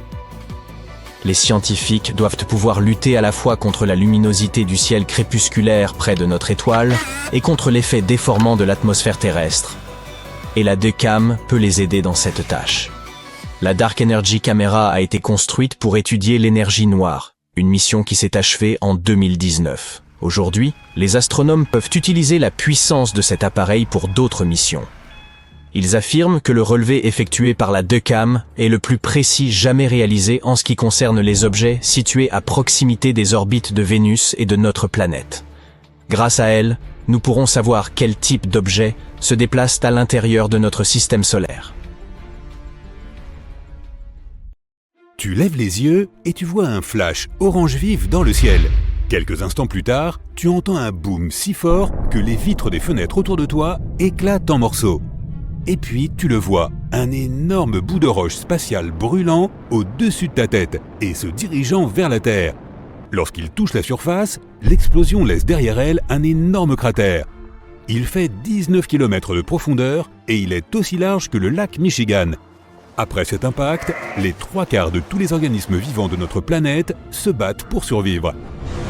Les scientifiques doivent pouvoir lutter à la fois contre la luminosité du ciel crépusculaire près de notre étoile et contre l'effet déformant de l'atmosphère terrestre. Et la 2CAM peut les aider dans cette tâche. La Dark Energy Camera a été construite pour étudier l'énergie noire, une mission qui s'est achevée en 2019. Aujourd'hui, les astronomes peuvent utiliser la puissance de cet appareil pour d'autres missions. Ils affirment que le relevé effectué par la 2CAM est le plus précis jamais réalisé en ce qui concerne les objets situés à proximité des orbites de Vénus et de notre planète. Grâce à elle, nous pourrons savoir quel type d'objets se déplacent à l'intérieur de notre système solaire. Tu lèves les yeux et tu vois un flash orange vif dans le ciel. Quelques instants plus tard, tu entends un boom si fort que les vitres des fenêtres autour de toi éclatent en morceaux. Et puis, tu le vois, un énorme bout de roche spatiale brûlant au-dessus de ta tête et se dirigeant vers la Terre. Lorsqu'il touche la surface, l'explosion laisse derrière elle un énorme cratère. Il fait 19 km de profondeur et il est aussi large que le lac Michigan. Après cet impact, les 3/4 de tous les organismes vivants de notre planète se battent pour survivre.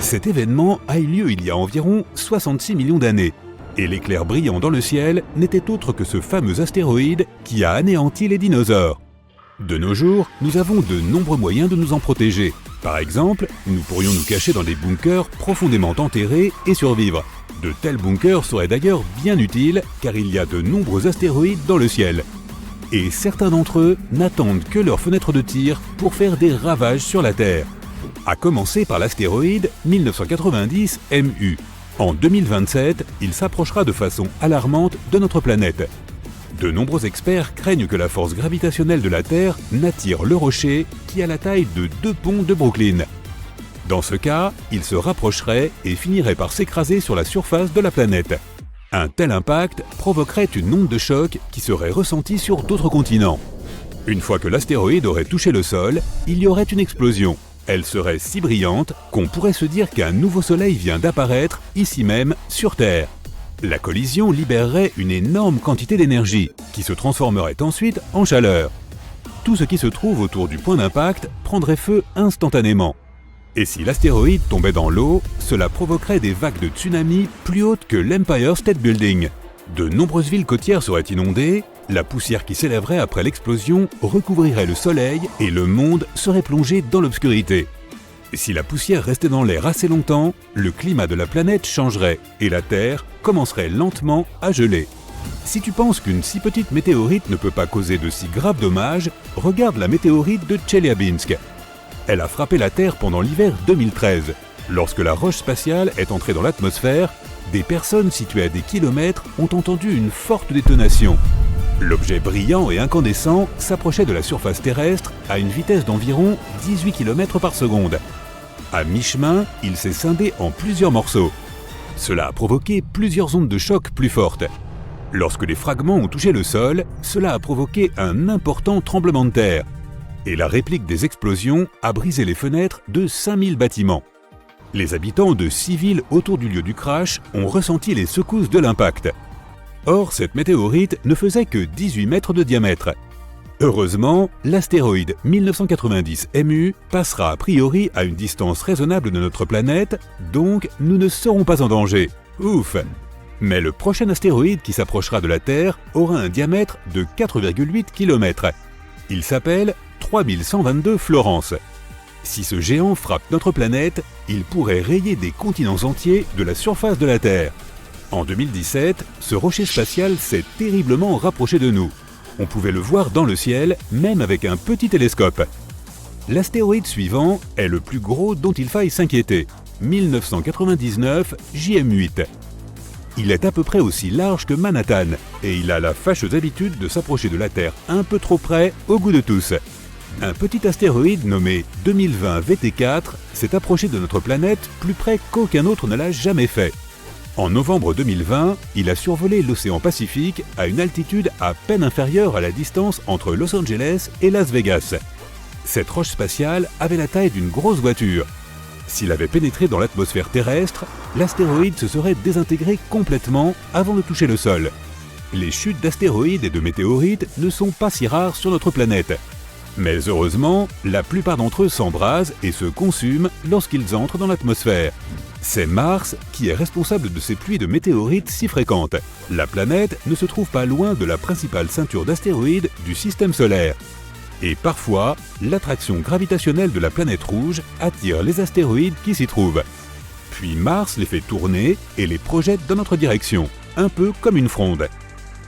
Cet événement a eu lieu il y a environ 66 millions d'années. Et l'éclair brillant dans le ciel n'était autre que ce fameux astéroïde qui a anéanti les dinosaures. De nos jours, nous avons de nombreux moyens de nous en protéger. Par exemple, nous pourrions nous cacher dans des bunkers profondément enterrés et survivre. De tels bunkers seraient d'ailleurs bien utiles car il y a de nombreux astéroïdes dans le ciel. Et certains d'entre eux n'attendent que leur fenêtre de tir pour faire des ravages sur la Terre. À commencer par l'astéroïde 1990 MU. En 2027, il s'approchera de façon alarmante de notre planète. De nombreux experts craignent que la force gravitationnelle de la Terre n'attire le rocher qui a la taille de 2 ponts de Brooklyn. Dans ce cas, il se rapprocherait et finirait par s'écraser sur la surface de la planète. Un tel impact provoquerait une onde de choc qui serait ressentie sur d'autres continents. Une fois que l'astéroïde aurait touché le sol, il y aurait une explosion. Elle serait si brillante qu'on pourrait se dire qu'un nouveau soleil vient d'apparaître ici même sur Terre. La collision libérerait une énorme quantité d'énergie qui se transformerait ensuite en chaleur. Tout ce qui se trouve autour du point d'impact prendrait feu instantanément. Et si l'astéroïde tombait dans l'eau, cela provoquerait des vagues de tsunami plus hautes que l'Empire State Building. De nombreuses villes côtières seraient inondées, la poussière qui s'élèverait après l'explosion recouvrirait le soleil et le monde serait plongé dans l'obscurité. Si la poussière restait dans l'air assez longtemps, le climat de la planète changerait et la Terre commencerait lentement à geler. Si tu penses qu'une si petite météorite ne peut pas causer de si graves dommages, regarde la météorite de Tcheliabinsk. Elle a frappé la Terre pendant l'hiver 2013. Lorsque la roche spatiale est entrée dans l'atmosphère, des personnes situées à des kilomètres ont entendu une forte détonation. L'objet brillant et incandescent s'approchait de la surface terrestre à une vitesse d'environ 18 km par seconde. À mi-chemin, il s'est scindé en plusieurs morceaux. Cela a provoqué plusieurs ondes de choc plus fortes. Lorsque les fragments ont touché le sol, cela a provoqué un important tremblement de terre. Et la réplique des explosions a brisé les fenêtres de 5000 bâtiments. Les habitants de 6 villes autour du lieu du crash ont ressenti les secousses de l'impact. Or, cette météorite ne faisait que 18 mètres de diamètre. Heureusement, l'astéroïde 1990 MU passera a priori à une distance raisonnable de notre planète, donc nous ne serons pas en danger. Ouf! Mais le prochain astéroïde qui s'approchera de la Terre aura un diamètre de 4,8 km. Il s'appelle 3122 Florence. Si ce géant frappe notre planète, il pourrait rayer des continents entiers de la surface de la Terre. En 2017, ce rocher spatial s'est terriblement rapproché de nous. On pouvait le voir dans le ciel, même avec un petit télescope. L'astéroïde suivant est le plus gros dont il faille s'inquiéter, 1999 JM8. Il est à peu près aussi large que Manhattan, et il a la fâcheuse habitude de s'approcher de la Terre un peu trop près au goût de tous. Un petit astéroïde nommé 2020 VT4 s'est approché de notre planète plus près qu'aucun autre ne l'a jamais fait. En novembre 2020, il a survolé l'océan Pacifique à une altitude à peine inférieure à la distance entre Los Angeles et Las Vegas. Cette roche spatiale avait la taille d'une grosse voiture. S'il avait pénétré dans l'atmosphère terrestre, l'astéroïde se serait désintégré complètement avant de toucher le sol. Les chutes d'astéroïdes et de météorites ne sont pas si rares sur notre planète. Mais heureusement, la plupart d'entre eux s'embrasent et se consument lorsqu'ils entrent dans l'atmosphère. C'est Mars qui est responsable de ces pluies de météorites si fréquentes. La planète ne se trouve pas loin de la principale ceinture d'astéroïdes du système solaire. Et parfois, l'attraction gravitationnelle de la planète rouge attire les astéroïdes qui s'y trouvent. Puis Mars les fait tourner et les projette dans notre direction, un peu comme une fronde.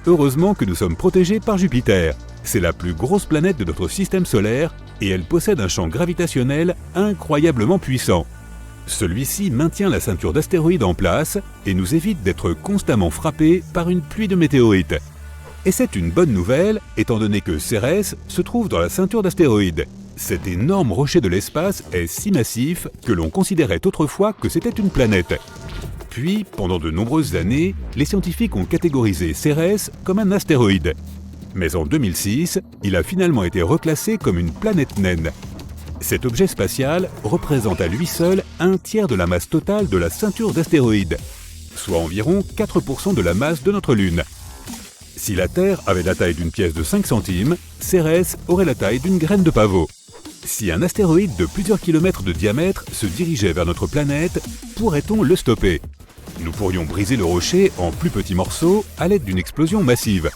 Heureusement que nous sommes protégés par Jupiter. C'est la plus grosse planète de notre système solaire et elle possède un champ gravitationnel incroyablement puissant. Celui-ci maintient la ceinture d'astéroïdes en place et nous évite d'être constamment frappés par une pluie de météorites. Et c'est une bonne nouvelle, étant donné que Cérès se trouve dans la ceinture d'astéroïdes. Cet énorme rocher de l'espace est si massif que l'on considérait autrefois que c'était une planète. Puis, pendant de nombreuses années, les scientifiques ont catégorisé Cérès comme un astéroïde. Mais en 2006, il a finalement été reclassé comme une planète naine. Cet objet spatial représente à lui seul un tiers de la masse totale de la ceinture d'astéroïdes, soit environ 4% de la masse de notre Lune. Si la Terre avait la taille d'une pièce de 5 centimes, Cérès aurait la taille d'une graine de pavot. Si un astéroïde de plusieurs kilomètres de diamètre se dirigeait vers notre planète, pourrait-on le stopper? Nous pourrions briser le rocher en plus petits morceaux à l'aide d'une explosion massive.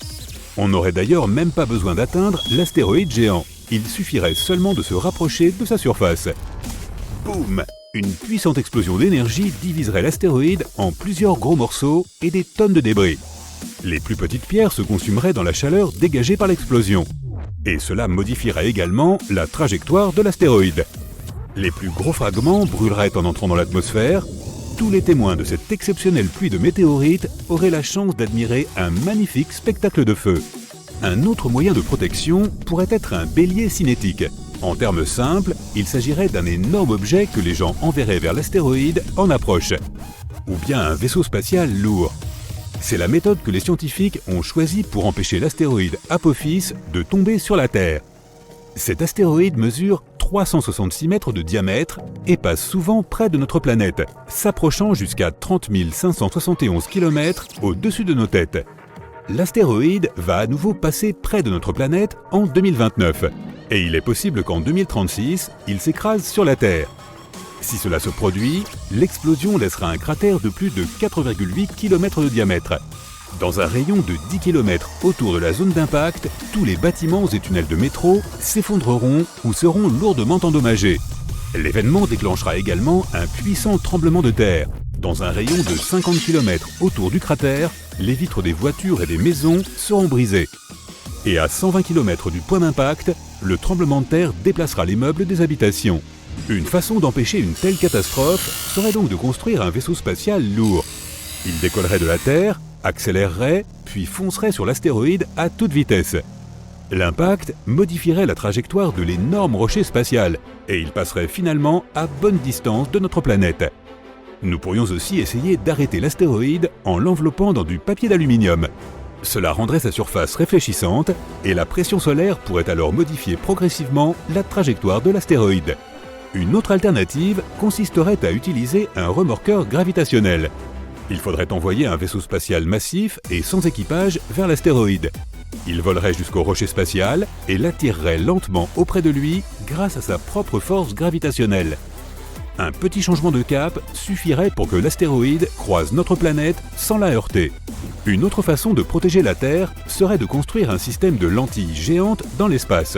On n'aurait d'ailleurs même pas besoin d'atteindre l'astéroïde géant. Il suffirait seulement de se rapprocher de sa surface. Boum! Une puissante explosion d'énergie diviserait l'astéroïde en plusieurs gros morceaux et des tonnes de débris. Les plus petites pierres se consumeraient dans la chaleur dégagée par l'explosion. Et cela modifierait également la trajectoire de l'astéroïde. Les plus gros fragments brûleraient en entrant dans l'atmosphère. Tous les témoins de cette exceptionnelle pluie de météorites auraient la chance d'admirer un magnifique spectacle de feu. Un autre moyen de protection pourrait être un bélier cinétique. En termes simples, il s'agirait d'un énorme objet que les gens enverraient vers l'astéroïde en approche. Ou bien un vaisseau spatial lourd. C'est la méthode que les scientifiques ont choisie pour empêcher l'astéroïde Apophis de tomber sur la Terre. Cet astéroïde mesure 366 mètres de diamètre et passe souvent près de notre planète, s'approchant jusqu'à 30 571 km au-dessus de nos têtes. L'astéroïde va à nouveau passer près de notre planète en 2029, et il est possible qu'en 2036, il s'écrase sur la Terre. Si cela se produit, l'explosion laissera un cratère de plus de 4,8 km de diamètre. Dans un rayon de 10 km autour de la zone d'impact, tous les bâtiments et tunnels de métro s'effondreront ou seront lourdement endommagés. L'événement déclenchera également un puissant tremblement de terre. Dans un rayon de 50 km autour du cratère, les vitres des voitures et des maisons seront brisées. Et à 120 km du point d'impact, le tremblement de terre déplacera les meubles des habitations. Une façon d'empêcher une telle catastrophe serait donc de construire un vaisseau spatial lourd. Il décollerait de la Terre, accélérerait, puis foncerait sur l'astéroïde à toute vitesse. L'impact modifierait la trajectoire de l'énorme rocher spatial, et il passerait finalement à bonne distance de notre planète. Nous pourrions aussi essayer d'arrêter l'astéroïde en l'enveloppant dans du papier d'aluminium. Cela rendrait sa surface réfléchissante, et la pression solaire pourrait alors modifier progressivement la trajectoire de l'astéroïde. Une autre alternative consisterait à utiliser un remorqueur gravitationnel. Il faudrait envoyer un vaisseau spatial massif et sans équipage vers l'astéroïde. Il volerait jusqu'au rocher spatial et l'attirerait lentement auprès de lui grâce à sa propre force gravitationnelle. Un petit changement de cap suffirait pour que l'astéroïde croise notre planète sans la heurter. Une autre façon de protéger la Terre serait de construire un système de lentilles géantes dans l'espace.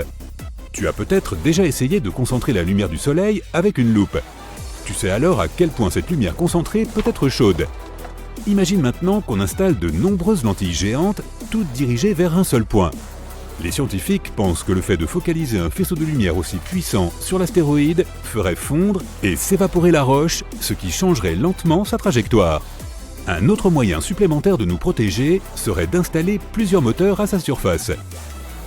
Tu as peut-être déjà essayé de concentrer la lumière du Soleil avec une loupe. Tu sais alors à quel point cette lumière concentrée peut être chaude. Imagine maintenant qu'on installe de nombreuses lentilles géantes, toutes dirigées vers un seul point. Les scientifiques pensent que le fait de focaliser un faisceau de lumière aussi puissant sur l'astéroïde ferait fondre et s'évaporer la roche, ce qui changerait lentement sa trajectoire. Un autre moyen supplémentaire de nous protéger serait d'installer plusieurs moteurs à sa surface.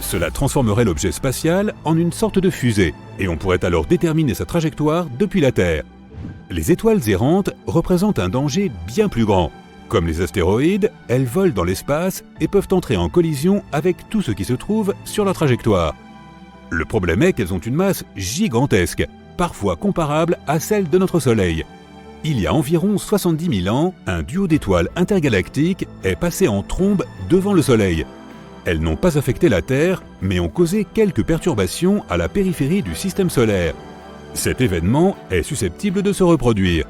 Cela transformerait l'objet spatial en une sorte de fusée, et on pourrait alors déterminer sa trajectoire depuis la Terre. Les étoiles errantes représentent un danger bien plus grand. Comme les astéroïdes, elles volent dans l'espace et peuvent entrer en collision avec tout ce qui se trouve sur leur trajectoire. Le problème est qu'elles ont une masse gigantesque, parfois comparable à celle de notre Soleil. Il y a environ 70 000 ans, un duo d'étoiles intergalactiques est passé en trombe devant le Soleil. Elles n'ont pas affecté la Terre, mais ont causé quelques perturbations à la périphérie du système solaire. Cet événement est susceptible de se reproduire.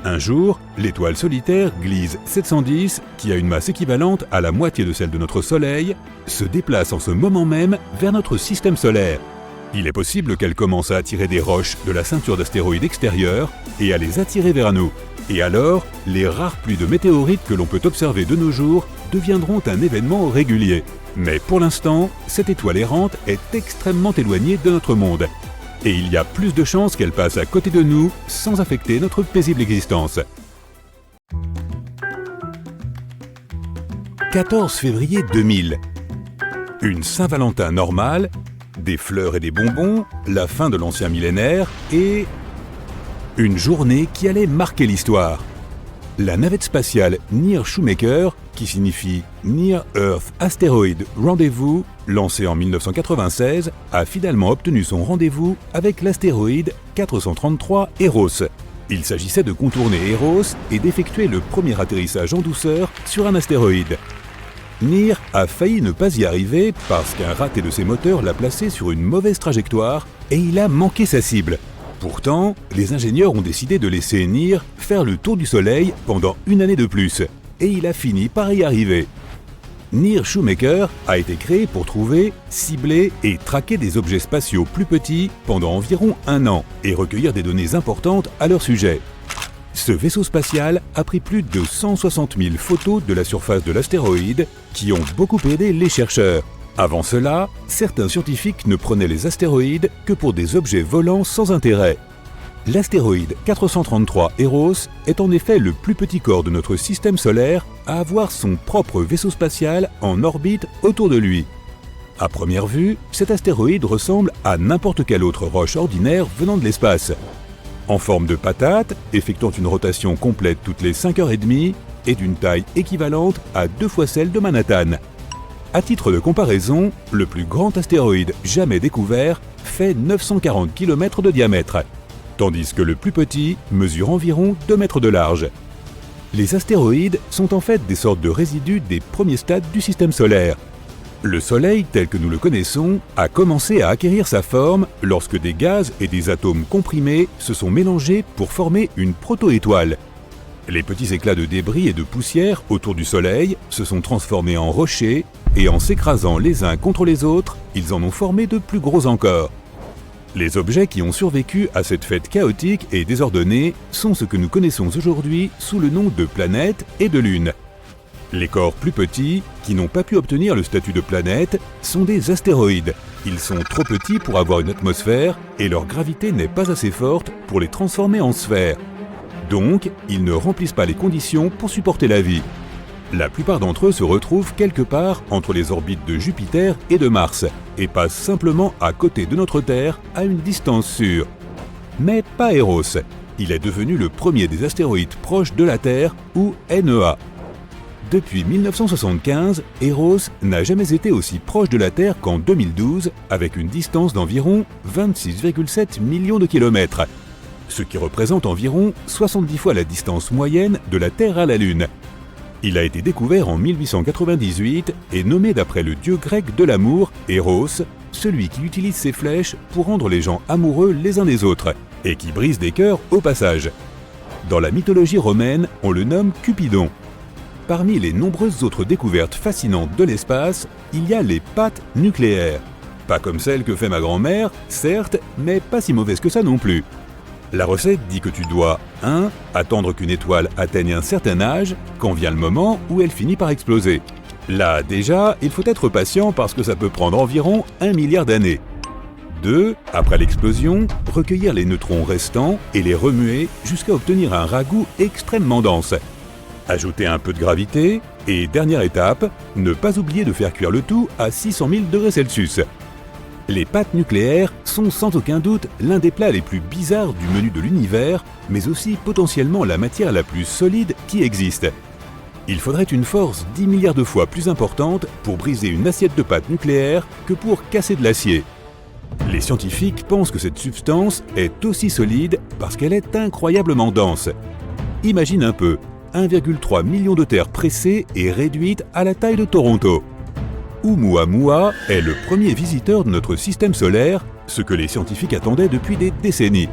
Un jour, l'étoile solitaire Gliese 710, qui a une masse équivalente à la moitié de celle de notre Soleil, se déplace en ce moment même vers notre système solaire. Il est possible qu'elle commence à attirer des roches de la ceinture d'astéroïdes extérieure et à les attirer vers nous. Et alors, les rares pluies de météorites que l'on peut observer de nos jours deviendront un événement régulier. Mais pour l'instant, cette étoile errante est extrêmement éloignée de notre monde. Et il y a plus de chances qu'elle passe à côté de nous sans affecter notre paisible existence. 14 février 2000. Une Saint-Valentin normale, des fleurs et des bonbons, la fin de l'ancien millénaire et une journée qui allait marquer l'histoire. La navette spatiale Near Shoemaker, qui signifie Near Earth Asteroid Rendezvous, lancée en 1996, a finalement obtenu son rendez-vous avec l'astéroïde 433 Eros. Il s'agissait de contourner Eros et d'effectuer le premier atterrissage en douceur sur un astéroïde. Near a failli ne pas y arriver parce qu'un raté de ses moteurs l'a placé sur une mauvaise trajectoire et il a manqué sa cible. Pourtant, les ingénieurs ont décidé de laisser Near faire le tour du Soleil pendant une année de plus, et il a fini par y arriver. Near Shoemaker a été créé pour trouver, cibler et traquer des objets spatiaux plus petits pendant environ un an et recueillir des données importantes à leur sujet. Ce vaisseau spatial a pris plus de 160 000 photos de la surface de l'astéroïde qui ont beaucoup aidé les chercheurs. Avant cela, certains scientifiques ne prenaient les astéroïdes que pour des objets volants sans intérêt. L'astéroïde 433 Eros est en effet le plus petit corps de notre système solaire à avoir son propre vaisseau spatial en orbite autour de lui. À première vue, cet astéroïde ressemble à n'importe quelle autre roche ordinaire venant de l'espace. En forme de patate, effectuant une rotation complète toutes les 5h30 et d'une taille équivalente à 2 fois celle de Manhattan. À titre de comparaison, le plus grand astéroïde jamais découvert fait 940 km de diamètre, tandis que le plus petit mesure environ 2 mètres de large. Les astéroïdes sont en fait des sortes de résidus des premiers stades du système solaire. Le Soleil, tel que nous le connaissons, a commencé à acquérir sa forme lorsque des gaz et des atomes comprimés se sont mélangés pour former une proto-étoile. Les petits éclats de débris et de poussière autour du Soleil se sont transformés en rochers et en s'écrasant les uns contre les autres, ils en ont formé de plus gros encore. Les objets qui ont survécu à cette fête chaotique et désordonnée sont ce que nous connaissons aujourd'hui sous le nom de planètes et de lunes. Les corps plus petits, qui n'ont pas pu obtenir le statut de planète, sont des astéroïdes. Ils sont trop petits pour avoir une atmosphère et leur gravité n'est pas assez forte pour les transformer en sphères. Donc, ils ne remplissent pas les conditions pour supporter la vie. La plupart d'entre eux se retrouvent quelque part entre les orbites de Jupiter et de Mars et passent simplement à côté de notre Terre à une distance sûre. Mais pas Eros. Il est devenu le premier des astéroïdes proches de la Terre, ou NEA. Depuis 1975, Eros n'a jamais été aussi proche de la Terre qu'en 2012, avec une distance d'environ 26,7 millions de kilomètres, ce qui représente environ 70 fois la distance moyenne de la Terre à la Lune. Il a été découvert en 1898 et nommé d'après le dieu grec de l'amour, Eros, celui qui utilise ses flèches pour rendre les gens amoureux les uns des autres, et qui brise des cœurs au passage. Dans la mythologie romaine, on le nomme Cupidon. Parmi les nombreuses autres découvertes fascinantes de l'espace, il y a les pâtes nucléaires. Pas comme celle que fait ma grand-mère, certes, mais pas si mauvaise que ça non plus. La recette dit que tu dois 1. Attendre qu'une étoile atteigne un certain âge, quand vient le moment où elle finit par exploser. Là, déjà, il faut être patient parce que ça peut prendre environ 1 milliard d'années. 2. Après l'explosion, recueillir les neutrons restants et les remuer jusqu'à obtenir un ragoût extrêmement dense. Ajouter un peu de gravité et, dernière étape, ne pas oublier de faire cuire le tout à 600 000 degrés Celsius. Les pâtes nucléaires sont sans aucun doute l'un des plats les plus bizarres du menu de l'univers, mais aussi potentiellement la matière la plus solide qui existe. Il faudrait une force 10 milliards de fois plus importante pour briser une assiette de pâtes nucléaires que pour casser de l'acier. Les scientifiques pensent que cette substance est aussi solide parce qu'elle est incroyablement dense. Imagine un peu, 1,3 million de terre pressée et réduite à la taille de Toronto. Oumuamua est le premier visiteur de notre système solaire, ce que les scientifiques attendaient depuis des décennies.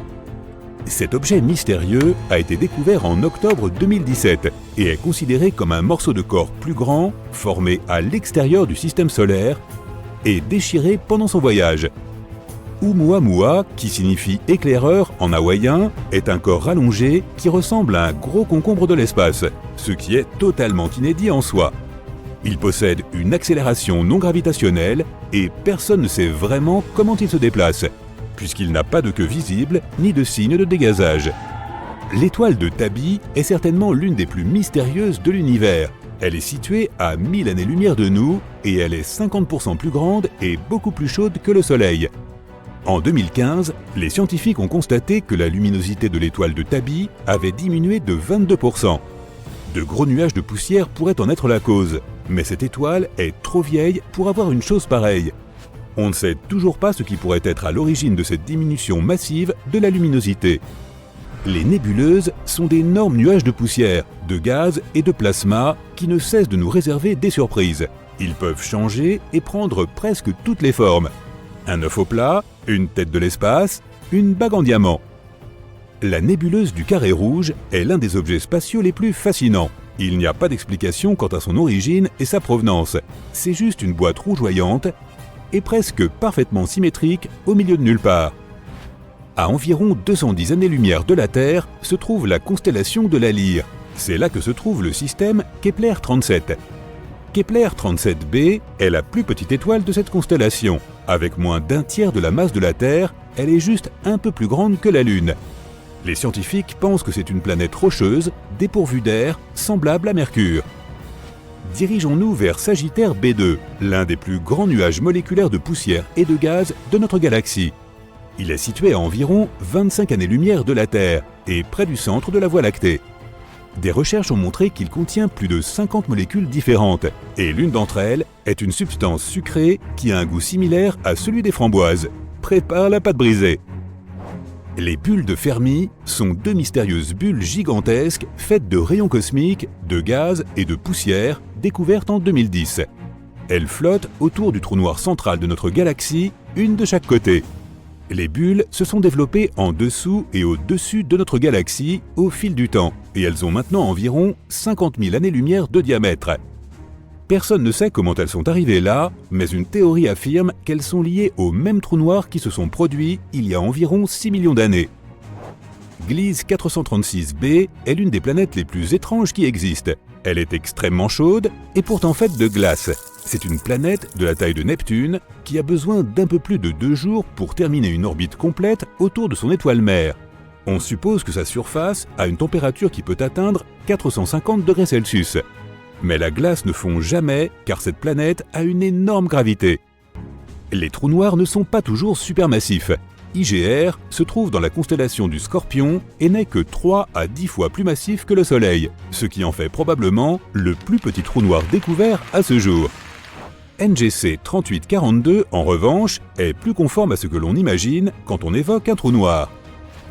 Cet objet mystérieux a été découvert en octobre 2017 et est considéré comme un morceau de corps plus grand, formé à l'extérieur du système solaire et déchiré pendant son voyage. Oumuamua, qui signifie éclaireur en hawaïen, est un corps rallongé qui ressemble à un gros concombre de l'espace, ce qui est totalement inédit en soi. Il possède une accélération non gravitationnelle et personne ne sait vraiment comment il se déplace, puisqu'il n'a pas de queue visible ni de signe de dégazage. L'étoile de Tabi est certainement l'une des plus mystérieuses de l'univers. Elle est située à 1000 années-lumière de nous et elle est 50% plus grande et beaucoup plus chaude que le Soleil. En 2015, les scientifiques ont constaté que la luminosité de l'étoile de Tabi avait diminué de 22%. De gros nuages de poussière pourraient en être la cause, mais cette étoile est trop vieille pour avoir une chose pareille. On ne sait toujours pas ce qui pourrait être à l'origine de cette diminution massive de la luminosité. Les nébuleuses sont d'énormes nuages de poussière, de gaz et de plasma qui ne cessent de nous réserver des surprises. Ils peuvent changer et prendre presque toutes les formes. Un œuf au plat, une tête de l'espace, une bague en diamant. La nébuleuse du Carré Rouge est l'un des objets spatiaux les plus fascinants. Il n'y a pas d'explication quant à son origine et sa provenance. C'est juste une boîte rougeoyante et presque parfaitement symétrique au milieu de nulle part. À environ 210 années-lumière de la Terre se trouve la constellation de la Lyre. C'est là que se trouve le système Kepler-37. Kepler-37b est la plus petite étoile de cette constellation. Avec moins d'un tiers de la masse de la Terre, elle est juste un peu plus grande que la Lune. Les scientifiques pensent que c'est une planète rocheuse, dépourvue d'air, semblable à Mercure. Dirigeons-nous vers Sagittaire B2, l'un des plus grands nuages moléculaires de poussière et de gaz de notre galaxie. Il est situé à environ 25 années-lumière de la Terre et près du centre de la Voie lactée. Des recherches ont montré qu'il contient plus de 50 molécules différentes, et l'une d'entre elles est une substance sucrée qui a un goût similaire à celui des framboises. Prépare la pâte brisée. Les bulles de Fermi sont deux mystérieuses bulles gigantesques faites de rayons cosmiques, de gaz et de poussière découvertes en 2010. Elles flottent autour du trou noir central de notre galaxie, une de chaque côté. Les bulles se sont développées en dessous et au-dessus de notre galaxie au fil du temps, et elles ont maintenant environ 50 000 années-lumière de diamètre. Personne ne sait comment elles sont arrivées là, mais une théorie affirme qu'elles sont liées aux mêmes trous noirs qui se sont produits il y a environ 6 millions d'années. Gliese 436b est l'une des planètes les plus étranges qui existent. Elle est extrêmement chaude et pourtant faite de glace. C'est une planète de la taille de Neptune qui a besoin d'un peu plus de 2 jours pour terminer une orbite complète autour de son étoile mère. On suppose que sa surface a une température qui peut atteindre 450 degrés Celsius. Mais la glace ne fond jamais car cette planète a une énorme gravité. Les trous noirs ne sont pas toujours supermassifs. IGR, se trouve dans la constellation du Scorpion et n'est que 3 à 10 fois plus massif que le Soleil, ce qui en fait probablement le plus petit trou noir découvert à ce jour. NGC 3842, en revanche, est plus conforme à ce que l'on imagine quand on évoque un trou noir.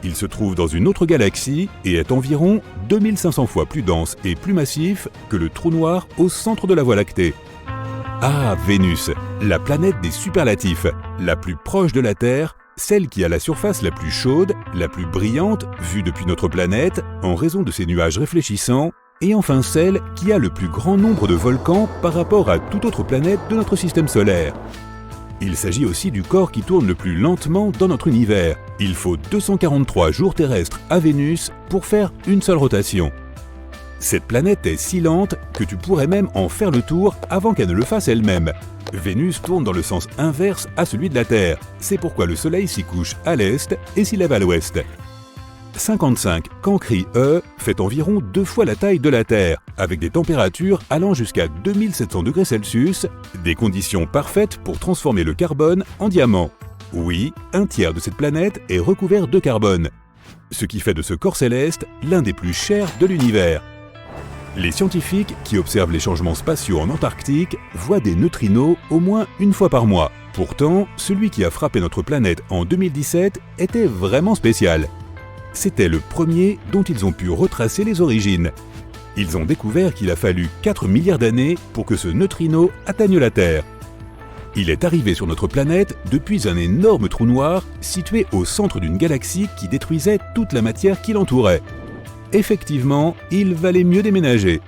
Il se trouve dans une autre galaxie et est environ 2500 fois plus dense et plus massif que le trou noir au centre de la Voie lactée. Ah, Vénus, la planète des superlatifs, la plus proche de la Terre, celle qui a la surface la plus chaude, la plus brillante vue depuis notre planète en raison de ses nuages réfléchissants, et enfin celle qui a le plus grand nombre de volcans par rapport à toute autre planète de notre système solaire. Il s'agit aussi du corps qui tourne le plus lentement dans notre univers. Il faut 243 jours terrestres à Vénus pour faire une seule rotation. Cette planète est si lente que tu pourrais même en faire le tour avant qu'elle ne le fasse elle-même. Vénus tourne dans le sens inverse à celui de la Terre. C'est pourquoi le Soleil s'y couche à l'est et s'y lève à l'ouest. 55 Cancri E fait environ 2 fois la taille de la Terre, avec des températures allant jusqu'à 2700 degrés Celsius, des conditions parfaites pour transformer le carbone en diamant. Oui, un tiers de cette planète est recouvert de carbone, ce qui fait de ce corps céleste l'un des plus chers de l'univers. Les scientifiques qui observent les changements spatiaux en Antarctique voient des neutrinos au moins une fois par mois. Pourtant, celui qui a frappé notre planète en 2017 était vraiment spécial. C'était le premier dont ils ont pu retracer les origines. Ils ont découvert qu'il a fallu 4 milliards d'années pour que ce neutrino atteigne la Terre. Il est arrivé sur notre planète depuis un énorme trou noir situé au centre d'une galaxie qui détruisait toute la matière qui l'entourait. Effectivement, il valait mieux déménager.